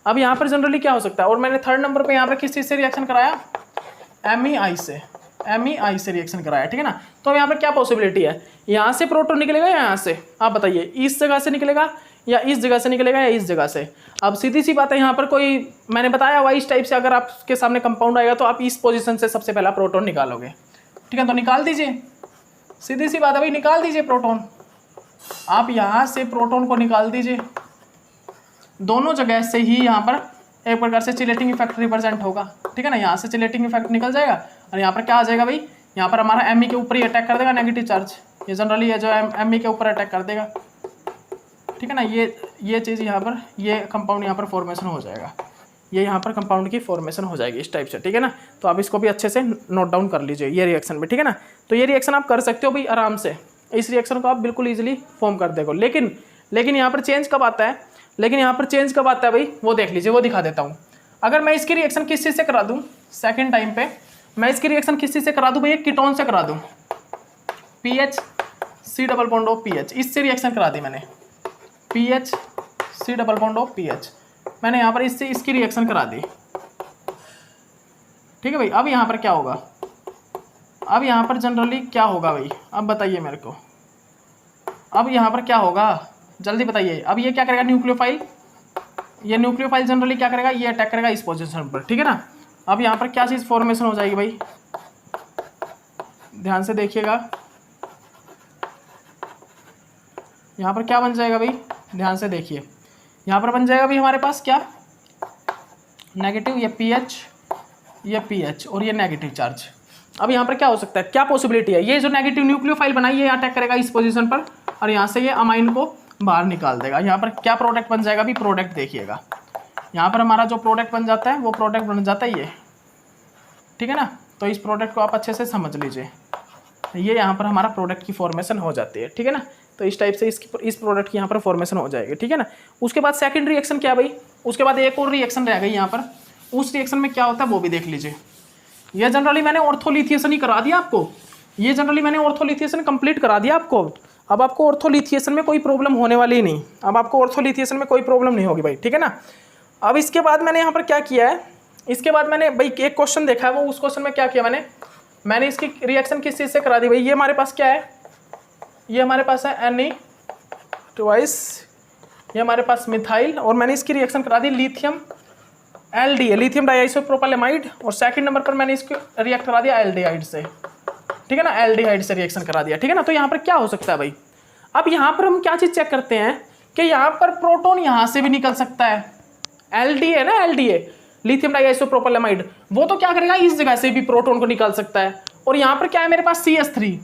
अब यहाँ पर जनरली क्या हो सकता है। और मैंने थर्ड नंबर पे यहाँ पर किस चीज़ से रिएक्शन कराया, MEI से रिएक्शन कराया, ठीक है ना। तो यहाँ पर क्या पॉसिबिलिटी है, यहाँ से प्रोटॉन निकलेगा या यहाँ से, आप बताइए, इस जगह से निकलेगा या इस जगह से निकलेगा या इस जगह से। अब सीधी सी बात है, यहाँ पर कोई मैंने बताया हुआ इस टाइप से अगर आपके सामने कंपाउंड आएगा तो आप इस पोजीशन से सबसे पहला प्रोटॉन निकालोगे, ठीक है। तो निकाल दीजिए, सीधी सी बात है भाई, निकाल दीजिए प्रोटॉन। आप यहाँ से प्रोटॉन को निकाल दीजिए, दोनों जगह से ही यहाँ पर एक प्रकार से चिलेटिंग इफेक्ट रिप्रेजेंट होगा, ठीक है ना। यहाँ से चिलेटिंग इफेक्ट निकल जाएगा और यहाँ पर क्या आ जाएगा भाई, यहाँ पर हमारा Me के ऊपर ही अटैक कर देगा नेगेटिव चार्ज। ये जनरली ये जो Me के ऊपर अटैक कर देगा, ठीक है ना। ये चीज़ यहाँ पर, ये कंपाउंड यहाँ पर फॉर्मेशन हो जाएगा, ये यहाँ पर कंपाउंड की फॉर्मेशन हो जाएगी इस टाइप से, ठीक है ना। तो आप इसको भी अच्छे से नोट डाउन कर लीजिए ये रिएक्शन भी, ठीक है ना। तो ये रिएक्शन आप कर सकते हो भाई आराम से, इस रिएक्शन को आप बिल्कुल ईजिली फॉर्म कर देगा। लेकिन यहाँ पर चेंज कब आता है, भाई वो देख लीजिए, वो दिखा देता हूँ। अगर मैं इसकी रिएक्शन किस चीज़ से करा दूँ, सेकेंड टाइम पे मैं इसकी रिएक्शन किस चीज़ से करा दूँ भाई, एक कीटोन से करा दूँ, PHC⋯OPH, इससे रिएक्शन करा दी मैंने, PHC⋯OPH, मैंने यहाँ पर इससे इसकी रिएक्शन करा दी, ठीक है भाई। अब यहाँ पर क्या होगा, अब यहाँ पर जनरली क्या होगा भाई, अब बताइए मेरे को, अब यहाँ पर क्या होगा जल्दी बताइए। अब ये क्या करेगा, न्यूक्लियोफाइल, ये न्यूक्लियोफाइल जनरली क्या करेगा, ये अटैक करेगा इस पोजीशन पर, ठीक है ना। अब यहाँ पर क्या चीज़ फॉर्मेशन हो जाएगी भाई, ध्यान से देखिएगा, यहाँ पर क्या बन जाएगा भाई, ध्यान से देखिए, यहाँ पर बन जाएगा भाई हमारे पास क्या, नेगेटिव, ये PH और ये नेगेटिव चार्ज। अब यहाँ पर क्या हो सकता है, क्या पॉसिबिलिटी है, ये जो नेगेटिव न्यूक्लियोफाइल बनाई है अटैक करेगा इस पोजीशन पर और यहाँ से ये अमाइन को बाहर निकाल देगा। यहाँ पर क्या प्रोडक्ट बन जाएगा भी, प्रोडक्ट देखिएगा, यहाँ पर हमारा जो प्रोडक्ट बन जाता है वो प्रोडक्ट बन जाता है ये, ठीक है ना। तो इस प्रोडक्ट को आप अच्छे से समझ लीजिए, ये यहाँ पर हमारा प्रोडक्ट की फॉर्मेशन हो जाती है, ठीक है ना। तो इस टाइप से इस प्रोडक्ट की यहाँ पर फॉर्मेशन हो जाएगी, ठीक है ना। उसके बाद सेकंड रिएक्शन क्या भाई, उसके बाद एक और रिएक्शन रह गई यहाँ पर, उस रिएक्शन में क्या होता है वो भी देख लीजिए। ये जनरली मैंने ऑर्थोलिथिएशन ही करा दिया आपको, ये जनरली मैंने ऑर्थोलिथिएशन कंप्लीट करा दिया आपको। अब आपको ऑर्थोलिथिएशन में कोई प्रॉब्लम होने वाली ही नहीं, अब आपको ऑर्थोलिथिएशन में कोई प्रॉब्लम नहीं होगी भाई, ठीक है ना। अब इसके बाद मैंने यहाँ पर क्या किया है, इसके बाद मैंने भाई एक क्वेश्चन देखा है, वो उस क्वेश्चन में क्या किया मैंने इसकी रिएक्शन किस चीज़ से करा दी भाई। ये हमारे पास क्या है, ये हमारे पास है Ne2, ये हमारे पास मिथाइल, और मैंने इसकी रिएक्शन करा दी लिथियम LDA, लिथियम डाइआइसोप्रोपालेमाइड, और सेकंड नंबर पर मैंने इसको रिएक्ट करा दिया एल्डिहाइड से, ठीक है ना, एल्डिहाइड से रिएक्शन करा दिया, ठीक है ना। तो यहाँ पर क्या हो सकता है भाई, अब यहाँ पर हम क्या चीज़ चेक करते हैं कि यहाँ पर प्रोटॉन यहाँ से भी निकल सकता है, LDA ना, LDA लिथियम डाइआइसोप्रोपालेमाइड, वो तो क्या करेगा, इस जगह से भी प्रोटॉन को निकाल सकता है। और यहाँ पर क्या है मेरे पास CH3,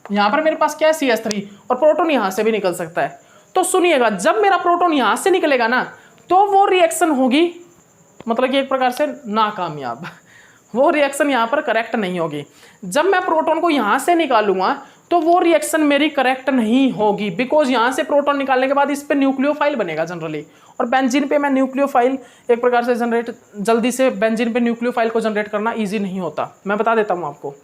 यहाँ पर मेरे पास क्या है CH3, और प्रोटॉन यहाँ से भी निकल सकता है। तो सुनिएगा, जब मेरा प्रोटॉन यहाँ से निकलेगा ना तो वो रिएक्शन होगी मतलब कि एक प्रकार से नाकामयाब, वो रिएक्शन यहाँ पर करेक्ट नहीं होगी। जब मैं प्रोटॉन को यहाँ से निकालूंगा तो वो रिएक्शन मेरी करेक्ट नहीं होगी, बिकॉज यहाँ से प्रोटॉन निकालने के बाद इस पे न्यूक्लियोफाइल बनेगा जनरली, और बेंजीन पे मैं न्यूक्लियोफाइल एक प्रकार से जनरेट, जल्दी से बेंजीन पे न्यूक्लियोफाइल को जनरेट करना ईजी नहीं होता, मैं बता देता हूँ आपको,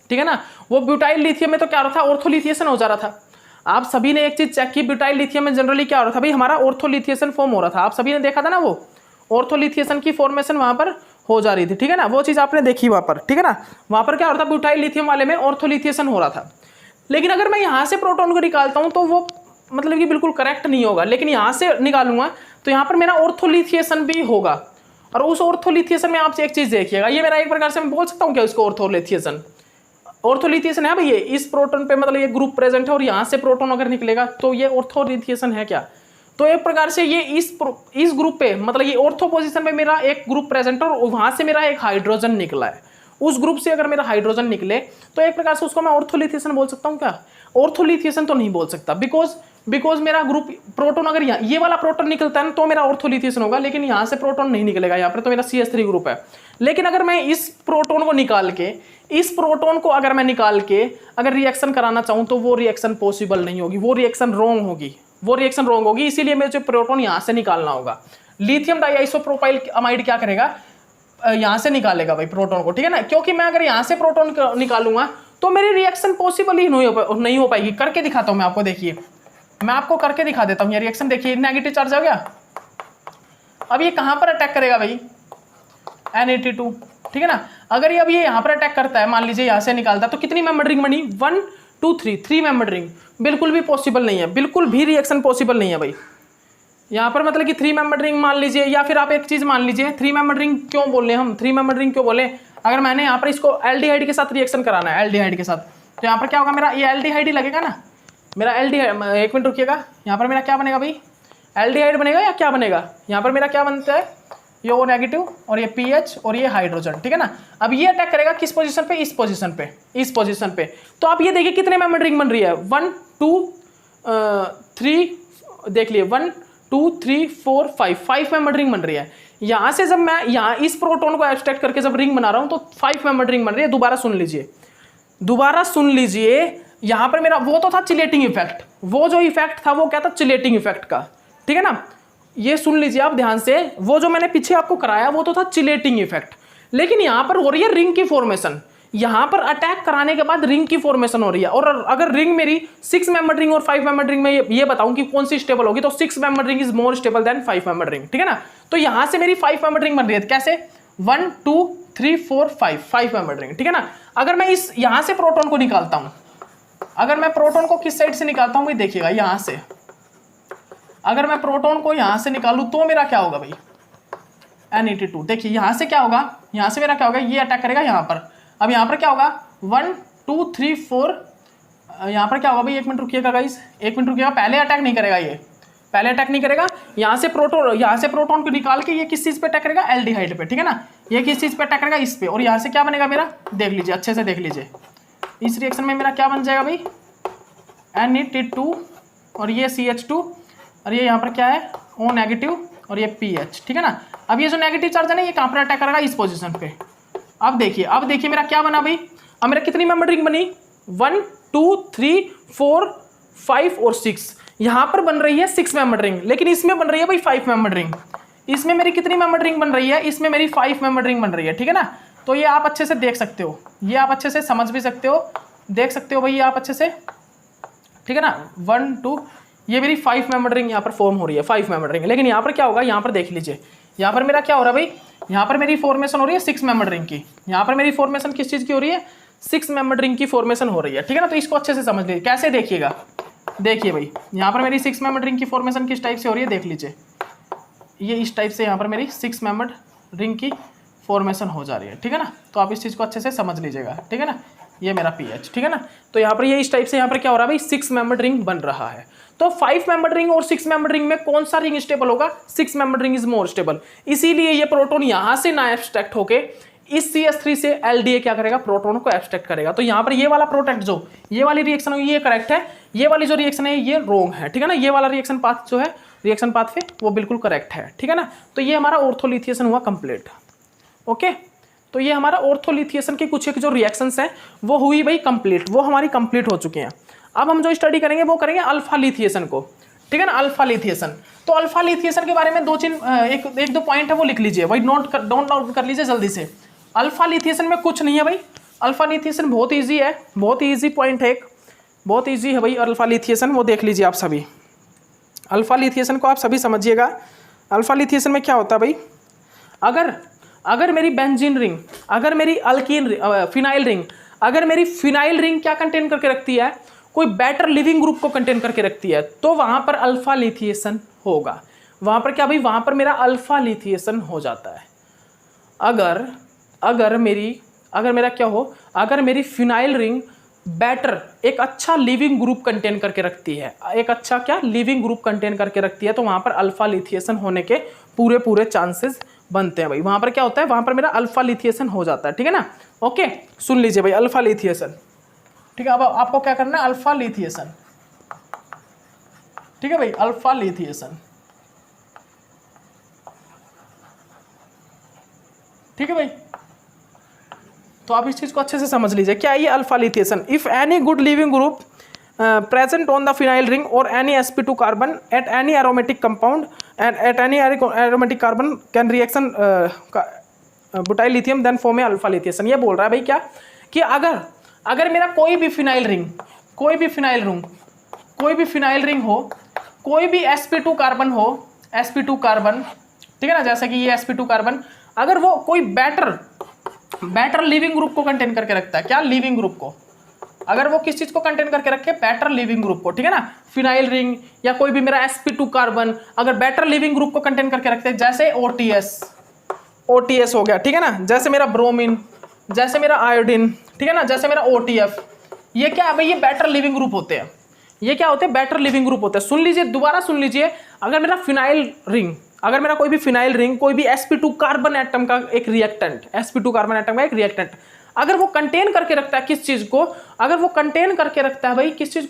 ठीक है ना। वो ब्यूटाइल लिथियम में तो क्या हो रहा था, ऑर्थोलिथिएशन हो जा रहा था। आप सभी ने एक चीज चेक की, ब्यूटाइल लिथियम में जनरली क्या हो रहा था भाई, हमारा ऑर्थोलिथिएशन फॉर्म हो रहा था, आप सभी ने देखा था ना, वो ऑर्थोलिथिएशन की फॉर्मेशन वहां पर हो जा रही थी, ठीक है ना, वो चीज आपने देखी वहां पर, ठीक है ना। वहां पर क्या हो रहा था, ब्यूटाइल लिथियम वाले में ऑर्थोलिथिएशन हो रहा था। लेकिन अगर मैं यहाँ से प्रोटॉन को निकालता हूँ तो वो मतलब कि बिल्कुल करेक्ट नहीं होगा, लेकिन यहाँ से निकालूंगा तो यहाँ पर मेरा ऑर्थोलिथिएशन भी होगा। और उस ऑर्थोलिथिएशन में आप एक चीज देखिएगा, ये मेरा एक प्रकार से मैं बोल सकता हूँ क्या इसको, ऑर्थोलिथिएशन है भाई, ये इस प्रोटॉन पे मतलब ये ग्रुप प्रेजेंट है और यहाँ से प्रोटॉन अगर निकलेगा तो ये ऑर्थोलिथिएशन है क्या। तो एक प्रकार से ये इस ग्रुप पे मतलब ये ऑर्थो पोजीशन पे मेरा एक ग्रुप प्रेजेंट है और वहां से मेरा एक हाइड्रोजन निकला है, उस ग्रुप से अगर मेरा हाइड्रोजन निकले तो एक प्रकार से उसको मैं ऑर्थोलिथिएशन बोल सकता हूँ क्या? ऑर्थोलिथिएशन तो नहीं बोल सकता, बिकॉज मेरा ग्रुप प्रोटॉन अगर ये वाला प्रोटॉन निकलता है ना तो मेरा ऑर्थोलिथिएशन होगा, लेकिन यहाँ से प्रोटॉन नहीं निकलेगा, यहाँ पर तो मेरा CH3 ग्रुप है। लेकिन अगर मैं इस प्रोटॉन को निकाल के अगर मैं निकाल के अगर रिएक्शन कराना चाहूँ तो वो रिएक्शन पॉसिबल नहीं होगी, वो रिएक्शन रॉन्ग होगी, इसीलिए मुझे प्रोटॉन यहाँ से निकालना होगा। लिथियम डाइआइसोप्रोपाइल अमाइड क्या करेगा, यहाँ से निकालेगा भाई प्रोटॉन को, ठीक है ना, क्योंकि मैं अगर यहाँ से प्रोटॉन निकालूंगा तो मेरी रिएक्शन पॉसिबल ही नहीं हो पाएगी। करके दिखाता हूँ मैं आपको, देखिए मैं आपको करके दिखा देता हूँ। ये रिएक्शन देखिए, नेगेटिव चार्ज आ गया। अब ये कहाँ पर अटैक करेगा भाई, N82, ठीक है ना। अगर ये अब ये यहाँ पर अटैक करता है, मान लीजिए यहाँ से निकालता है, तो कितनी मेंबर रिंग बनी, 1 2 3 मेंबर रिंग, बिल्कुल भी पॉसिबल नहीं है, बिल्कुल भी रिएक्शन पॉसिबल नहीं है भाई। यहाँ पर मतलब कि 3 मेंबर रिंग मान लीजिए, या फिर आप एक चीज मान लीजिए, 3 मेंबर रिंग क्यों बोले हम, 3 मेंबर रिंग क्यों बोले, अगर मैंने यहाँ पर इसको एल्डिहाइड के साथ रिएक्शन कराना है, एल्डिहाइड के साथ, तो यहाँ पर क्या होगा, मेरा ये एल्डिहाइड ही लगेगा ना, मेरा एल्डिहाइड, एक मिनट रुकिएगा, यहाँ पर मेरा क्या बनेगा भाई, एल्डिहाइड बनेगा या क्या बनेगा, यहाँ पर मेरा क्या बनता है, ये O नेगेटिव और ये PH और ये हाइड्रोजन, ठीक है ना। अब ये अटैक करेगा किस पोजीशन पे, इस पोजीशन पे। तो आप ये देखिए कितने मेंबर रिंग बन रही है, 1 2 3, देख लिए 1 2 3 4 5 मेंबर रिंग बन रही है। यहाँ से जब मैं यहाँ इस प्रोटॉन को एब्स्ट्रैक्ट करके जब रिंग बना रहा हूँ तो 5 मेंबर रिंग बन रही है। दोबारा सुन लीजिए, यहाँ पर मेरा वो तो था चिलेटिंग इफेक्ट, वो जो इफेक्ट था वो क्या था, चिलेटिंग इफेक्ट का, ठीक है ना। ये सुन लीजिए आप ध्यान से, वो जो मैंने पीछे आपको कराया वो तो था चिलेटिंग इफेक्ट, लेकिन यहाँ पर हो रही है रिंग की फॉर्मेशन। यहाँ पर अटैक कराने के बाद रिंग की फॉर्मेशन हो रही है, और अगर रिंग मेरी 6 मेंबर रिंग और 5 मेंबर रिंग में ये बताऊं कि कौन सी स्टेबल होगी, तो 6 member ring is more stable then 5 member ring, ठीक है ना। तो यहाँ से मेरी 5 मेंबर रिंग बन रही है, कैसे, 1 2 3 4 5 मेंबर रिंग, ठीक है ना। अगर मैं इस यहाँ से प्रोटॉन को निकालता हूँ, अगर मैं प्रोटॉन को किस साइड से निकालता हूँ भाई, देखिएगा यहाँ से, अगर मैं प्रोटॉन को यहाँ से निकालूं तो मेरा क्या होगा भाई, N82। देखिए यहाँ से क्या होगा, यहाँ से मेरा क्या होगा, ये अटैक करेगा यहाँ पर। अब यहाँ पर क्या होगा, 1 2 3 4, यहाँ पर क्या होगा भाई, एक मिनट रुकिएगा गाइस, एक मिनट रुकिएगा, पहले अटैक नहीं करेगा, ये पहले अटैक नहीं करेगा। यहाँ से प्रोटॉन को निकाल के ये किस चीज़ पे अटैक करेगा, एल्डिहाइड पे, ठीक है ना। ये किस चीज़ पे अटैक करेगा, इस पे, और यहाँ से क्या बनेगा मेरा, देख लीजिए अच्छे से देख लीजिए, इस रिएक्शन में मेरा क्या बन जाएगा भाई, N82 और ये CH2 और ये यहाँ पर क्या है, O नेगेटिव और ये PH, ठीक है ना। अब ये जो नेगेटिव चार्ज है ना, ये कहाँ पर अटैक करेगा, इस पोजीशन पे। अब देखिए मेरा क्या बना भाई, अब मेरा कितनी मेंबर रिंग बनी, 1 2 3 4 5 और 6, यहाँ पर बन रही है 6 मेंबर रिंग, लेकिन इसमें बन रही है भाई 5 मेंबर रिंग। इसमें मेरी कितनी मेंबर रिंग बन रही है, इसमें मेरी 5 मेंबर रिंग बन रही है, ठीक है ना। तो ये आप अच्छे से देख सकते हो, ये आप अच्छे से समझ भी सकते हो, देख सकते हो भाई ये आप अच्छे से, ठीक है ना। 1 2, ये मेरी 5 मेंबर रिंग यहाँ पर फॉर्म हो रही है, 5 मेंबर रिंग। लेकिन यहाँ पर क्या होगा, यहाँ पर देख लीजिए, यहाँ पर मेरा क्या हो रहा है भाई, यहाँ पर मेरी फॉर्मेशन हो रही है 6 मेंबर रिंग की। यहाँ पर मेरी फॉर्मेशन किस चीज़ की हो रही है, 6 मेंबर रिंग की फॉर्मेशन हो रही है, ठीक है ना। तो इसको अच्छे से समझ लीजिए, कैसे देखिएगा, देखिए भाई यहाँ पर मेरी 6 मेंबर रिंग की फॉर्मेशन किस टाइप से हो रही है, देख लीजिए, ये इस टाइप से यहाँ पर मेरी 6 मेंबर रिंग की फॉर्मेशन हो जा रही है, ठीक है ना। तो आप इस चीज़ को अच्छे से समझ लीजिएगा, ठीक है ना। ये मेरा PH, ठीक है ना। तो यहाँ पर ये इस टाइप से यहाँ पर क्या हो रहा है भाई, 6 मेंबर रिंग बन रहा है। तो 5 मेंबर रिंग और 6 मेंबर रिंग में कौन सा रिंग स्टेबल होगा, 6 member ring is more stable. इसीलिए ये प्रोटॉन यहाँ से ना एब्स्ट्रैक्ट होके इस CH3 से LDA क्या करेगा, प्रोटॉन को एब्स्ट्रैक्ट करेगा। तो यहाँ पर ये वाला प्रोडक्ट जो ये वाली रिएक्शन है ये करेक्ट है, ये वाली जो रिएक्शन है ये रॉन्ग है, ठीक है ना। ये वाला रिएक्शन पाथ जो है, रिएक्शन पाथ पे वो बिल्कुल करेक्ट है, ठीक है ना। तो ये हमारा ऑर्थोलिथिएशन हुआ कंप्लीट, ओके। तो ये हमारा ऑर्थोलिथिएशन के कुछ एक जो रिएक्शंस हैं वो हुई भाई कंप्लीट, वो हमारी कंप्लीट हो चुकी हैं। अब हम जो स्टडी करेंगे वो करेंगे अल्फा लिथिएशन को, ठीक है ना, अल्फा लिथिएशन। तो अल्फा लिथिएशन के बारे में एक दो पॉइंट है वो लिख लीजिए भाई, नोट कर लीजिए जल्दी से। अल्फा लिथिएशन में कुछ नहीं है भाई, अल्फा लिथिएशन बहुत ईजी है, बहुत ईजी पॉइंट है, बहुत ईजी है भाई अल्फा लिथिएशन, वो देख लीजिए आप सभी। अल्फा लिथिएशन को आप सभी समझिएगा। अल्फा लिथिएशन में क्या होता है भाई, अगर मेरी बेंजीन रिंग, अगर मेरी अल्कीन फिनाइल रिंग, अगर मेरी फिनाइल रिंग क्या कंटेन करके रखती है, कोई बेटर लिविंग ग्रुप को कंटेन करके रखती है, तो वहां पर अल्फा लिथिएशन होगा। वहां पर क्या भाई, वहां पर मेरा अल्फा लिथिएशन हो जाता है। अगर मेरा क्या हो, अगर मेरी फिनाइल रिंग बेटर एक अच्छा लिविंग ग्रुप कंटेन करके रखती है, एक अच्छा क्या लिविंग ग्रुप कंटेन करके रखती है, तो वहां पर अल्फा लिथिएशन होने के पूरे चांसेस बनते हैं भाई। वहां पर क्या होता है, वहां पर मेरा अल्फा लिथिएशन हो जाता है, ठीक है ना। ओके, सुन लीजिए भाई, अल्फा लिथिएशन। ठीक है, अब आपको क्या करना है, अल्फा लिथिएशन। ठीक है भाई, अल्फा लिथिएशन। ठीक है भाई, तो आप इस चीज को अच्छे से समझ लीजिए, क्या ये alpha lithiation. If any good leaving group present on the phenyl ring or any sp2 carbon at any aromatic compound and at any aromatic carbon can reaction butyl lithium then form a alpha lithiation। ये बोल रहा है भाई क्या, कि अगर मेरा कोई भी फिनाइल रिंग हो, कोई भी sp2 कार्बन हो, sp2 कार्बन, ठीक है ना, जैसे कि ये sp2 कार्बन, अगर वो कोई बेटर लिविंग ग्रुप को कंटेन करके रखता है, क्या लिविंग ग्रुप को, अगर वो किस चीज को कंटेन करके रखे, बेटर लिविंग ग्रुप को, ठीक है ना, फिनाइल रिंग या कोई भी मेरा sp2 कार्बन अगर बेटर लिविंग ग्रुप को कंटेन करके रखते हैं, जैसे OTS हो गया, ठीक है ना, जैसे मेरा ब्रोमीन, जैसे मेरा आयोडीन, ठीक है ना, जैसे मेरा OTF, ये क्या है भाई, ये बेटर लिविंग ग्रुप होते हैं। ये क्या होते हैं, बेटर लिविंग ग्रुप होते हैं। सुन लीजिए, दोबारा सुन लीजिए, अगर मेरा फिनाइल रिंग, अगर मेरा कोई भी फिनाइल रिंग, कोई भी sp2 कार्बन एटम का एक रिएक्टेंट, sp2 कार्बन एटम का एक रिएक्टेंट, अगर वो कंटेन करके रखता है किस चीज को, अगर वो कंटेन करके रखता है भाई किस चीज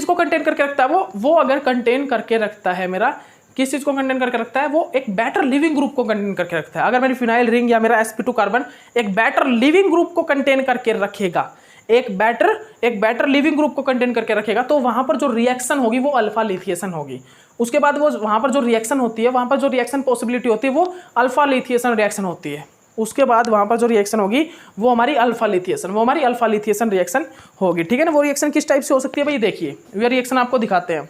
को कंटेन करके रखता है, वो अगर कंटेन करके रखता है मेरा, किस चीज को कंटेन करके रखता है, वो एक बेटर लिविंग ग्रुप को कंटेन करके रखता है। अगर मेरी फिनाइल रिंग या मेरा sp2 कार्बन एक बेटर लिविंग ग्रुप को कंटेन करके रखेगा, एक बेटर लिविंग ग्रुप को कंटेन करके रखेगा, तो वहां पर जो रिएक्शन होगी वो अल्फा लिथिएशन होगी। उसके बाद वो वहां पर जो रिएक्शन होती है, वहां पर जो रिएक्शन पॉसिबिलिटी होती है, वो अल्फा लिथिएशन रिएक्शन होती है। उसके बाद वहां पर जो रिएक्शन होगी वो हमारी अल्फा लिथिएशन रिएक्शन होगी। ठीक है ना, वो रिएक्शन किस टाइप से हो सकती है भाई, देखिए ये रिएक्शन आपको दिखाते हैं,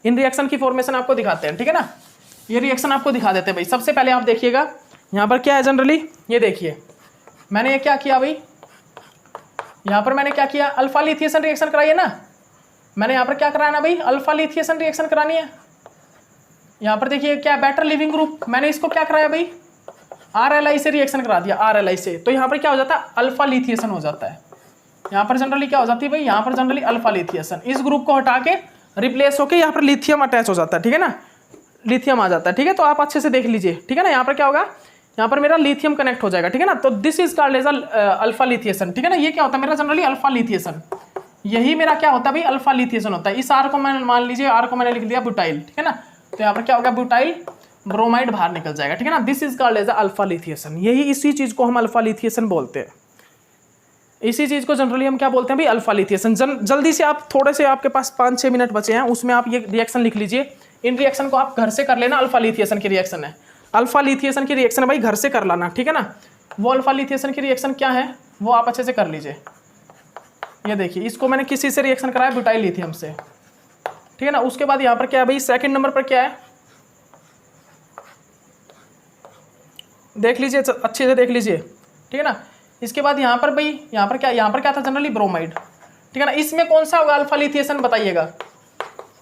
इन रिएक्शन की फॉर्मेशन आपको दिखाते हैं। ठीक है ना, ये रिएक्शन आपको दिखा देते हैं भाई। सबसे पहले आप देखिएगा यहाँ पर क्या है जनरली, ये देखिए मैंने ये क्या किया भाई, यहाँ पर मैंने क्या किया, अल्फा लिथिएशन रिएक्शन कराई है ना, मैंने यहाँ पर क्या कराया ना भाई, अल्फा लिथिएशन रिएक्शन करानी है। यहाँ पर देखिए क्या बेटर लिविंग ग्रुप, मैंने इसको क्या कराया भाई, RLI से रिएक्शन करा दिया, RLI से, तो यहाँ पर क्या हो जाता है, अल्फा लिथिएशन हो जाता है। यहाँ पर जनरली क्या हो जाती है भाई, यहाँ पर जनरली अल्फा लिथिएशन, इस ग्रुप को हटा के रिप्लेस होके यहाँ पर लिथियम अटैच हो जाता है। ठीक है ना, लिथियम आ जाता है। ठीक है, तो आप अच्छे से देख लीजिए। ठीक है ना, यहाँ पर क्या होगा, यहाँ पर मेरा लिथियम कनेक्ट हो जाएगा। ठीक है ना, तो this is called as alpha lithiation. ठीक है ना, ये क्या होता है मेरा जनरली अल्फा लिथिएशन, यही मेरा क्या होता है भाई, अल्फा लिथिएशन होता है। इस R को मैंने मान लीजिए, R को मैंने लिख दिया ब्यूटाइल। ठीक है ना, तो यहाँ पर क्या होगा, ब्यूटाइल ब्रोमाइड बाहर निकल जाएगा। ठीक है ना, this is called as alpha lithiation, यही इसी चीज को हम अल्फा लिथिएशन बोलते हैं। इसी चीज को जनरली हम क्या बोलते हैं भाई, अल्फा लिथिएशन। जल्दी से आप थोड़े से, आपके पास 5-6 मिनट बचे हैं, उसमें आप ये रिएक्शन लिख लीजिए। इन रिएक्शन को आप घर से कर लेना, अल्फा लिथिएशन की रिएक्शन है, अल्फा लिथिएशन की रिएक्शन है भाई, घर से कर लाना। ठीक है ना, वो अल्फा लिथिएशन की रिएक्शन क्या है वो आप अच्छे से कर लीजिए। ये देखिए, इसको मैंने किसी से रिएक्शन कराया, ब्यूटाइल लिथियम से। ठीक है ना, उसके बाद यहाँ पर क्या है भाई, सेकंड नंबर पर क्या है, देख लीजिए अच्छे से देख लीजिए। ठीक है ना, इसके बाद यहाँ पर भाई, यहाँ पर क्या था जनरली, ब्रोमाइड। ठीक है ना, इसमें कौन सा होगा अल्फा लिथिएशन बताइएगा,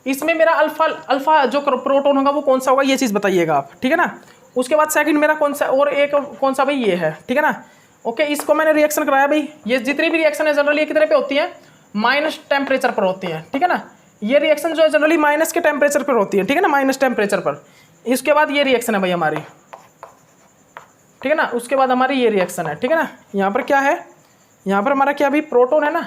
इसमें मेरा अल्फा जो प्रोटॉन होगा वो कौन सा होगा, ये चीज बताइएगा आप। ठीक है ना, उसके बाद सेकंड मेरा कौन सा, और एक कौन सा भाई, ये है। ठीक है ना, ओके, इसको मैंने रिएक्शन कराया भाई। ये जितनी भी रिएक्शन है जनरली ये कितने पे होती है, माइनस टेम्परेचर पर होती है। ठीक है ना, ये रिएक्शन जो है जनरली माइनस के टेम्परेचर पर होती है। ठीक है ना, माइनस टेम्परेचर पर। इसके बाद ये रिएक्शन है भाई हमारी। ठीक है ना, उसके बाद हमारी ये रिएक्शन है। ठीक है ना, यहाँ पर क्या है, यहाँ पर हमारा क्या भी प्रोटॉन है ना,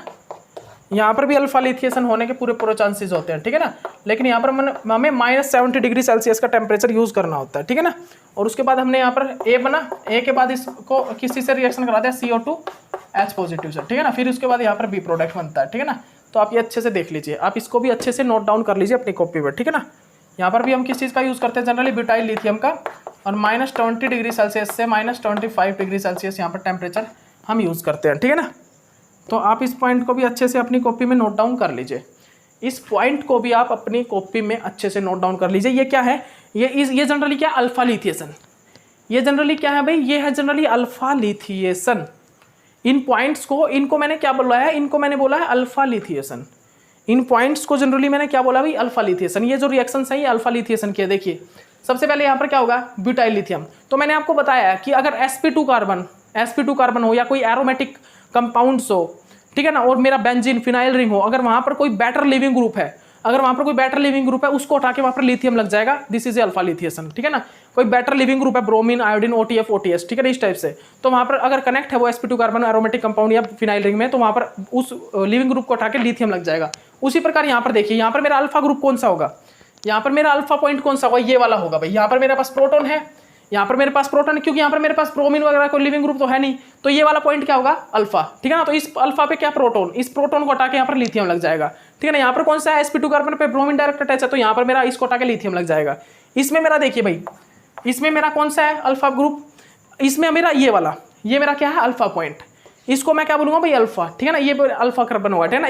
यहाँ पर भी अल्फा लिथिएशन होने के पूरे चांसेस होते हैं। ठीक है ना, लेकिन यहाँ पर हमें -70 डिग्री सेल्सियस का टेम्परेचर यूज करना होता है। ठीक है ना, और उसके बाद हमने यहाँ पर ए बना, ए के बाद इसको किसी से रिएक्शन करा दिया, CO2H पॉजिटिव से। ठीक है ना, फिर उसके बाद यहाँ पर बी प्रोडक्ट बनता है। ठीक है ना, तो आप ये अच्छे से देख लीजिए, आप इसको भी अच्छे से नोट डाउन कर लीजिए अपनी कॉपी पर। ठीक है ना, यहाँ पर भी हम किस चीज़ का यूज़ करते हैं जनरली, ब्यूटाइल लिथियम का, और -20 डिग्री सेल्सियस से -25 डिग्री सेल्सियस यहाँ पर टेम्परेचर हम यूज़ करते हैं। ठीक है ना, तो आप इस पॉइंट को भी अच्छे से अपनी कॉपी में नोट डाउन कर लीजिए, इस पॉइंट को भी आप अपनी कॉपी में अच्छे से नोट डाउन कर लीजिए। ये क्या है, ये जनरली क्या, अल्फा लिथिएशन। ये जनरली क्या है भाई, ये है जनरली अल्फा लिथिएशन। इन पॉइंट्स को, इनको मैंने क्या बोला है, इनको मैंने बोला है अल्फा लिथिएशन। इन पॉइंट्स को जनरली मैंने क्या बोला भाई, अल्फा लिथिएशन। ये जो रिएक्शन है ये अल्फा लिथिएशन की है। देखिए सबसे पहले यहाँ पर क्या होगा, ब्यूटाइल लिथियम। तो मैंने आपको बताया कि अगर sp2 कार्बन हो या कोई एरोमेटिक कंपाउंड्स हो, ठीक है ना, और मेरा बेंजीन फिनाइल रिंग हो, अगर वहां पर कोई बेटर लिविंग ग्रुप है, उसको हटा के वहां पर लिथियम लग जाएगा, दिस इज अल्फा लिथिएशन। ठीक है ना, कोई बेटर लिविंग ग्रुप है, ब्रोमीन, आयोडीन, OTF, OTS, ठीक है ना, इस टाइप से, तो वहां पर अगर कनेक्ट है वो sp2 कार्बन एरोमेटिक कंपाउंड या फिनाइल रिंग में, तो वहां पर उस लिविंग ग्रुप को उठा के लिथियम लग जाएगा। उसी प्रकार यहाँ पर देखिए, यहाँ पर मेरा अल्फा ग्रुप कौन सा होगा, यहाँ पर मेरा अल्फा पॉइंट कौन सा होगा, ये वाला होगा भाई। यहाँ पर मेरे पास प्रोटॉन है, यहाँ पर मेरे पास प्रोटॉन है, क्योंकि यहाँ पर मेरे पास ब्रोमीन वगैरह कोई लिविंग ग्रुप तो है नहीं, तो ये वाला पॉइंट क्या होगा, अल्फा, ठीक है ना। तो इस अल्फा पे क्या, प्रोटॉन, इस प्रोटॉन को हटा के यहाँ पर लिथियम लग जाएगा, ठीक है ना। यहाँ पर कौन सा है, sp2 कार्बन पे ब्रोमीन डायरेक्ट अटैच है, तो यहाँ पर मेरा इसको हटा के लिथियम लग जाएगा। इसमें मेरा देखिए भाई, इसमें मेरा कौन सा है, अल्फा ग्रुप, इसमें मेरा ये वाला, ये मेरा क्या है, अल्फा पॉइंट, इसको मैं क्या बोलूंगा भाई, अल्फा, ठीक है ना, ये अल्फा कार्बन हुआ, ठीक है ना।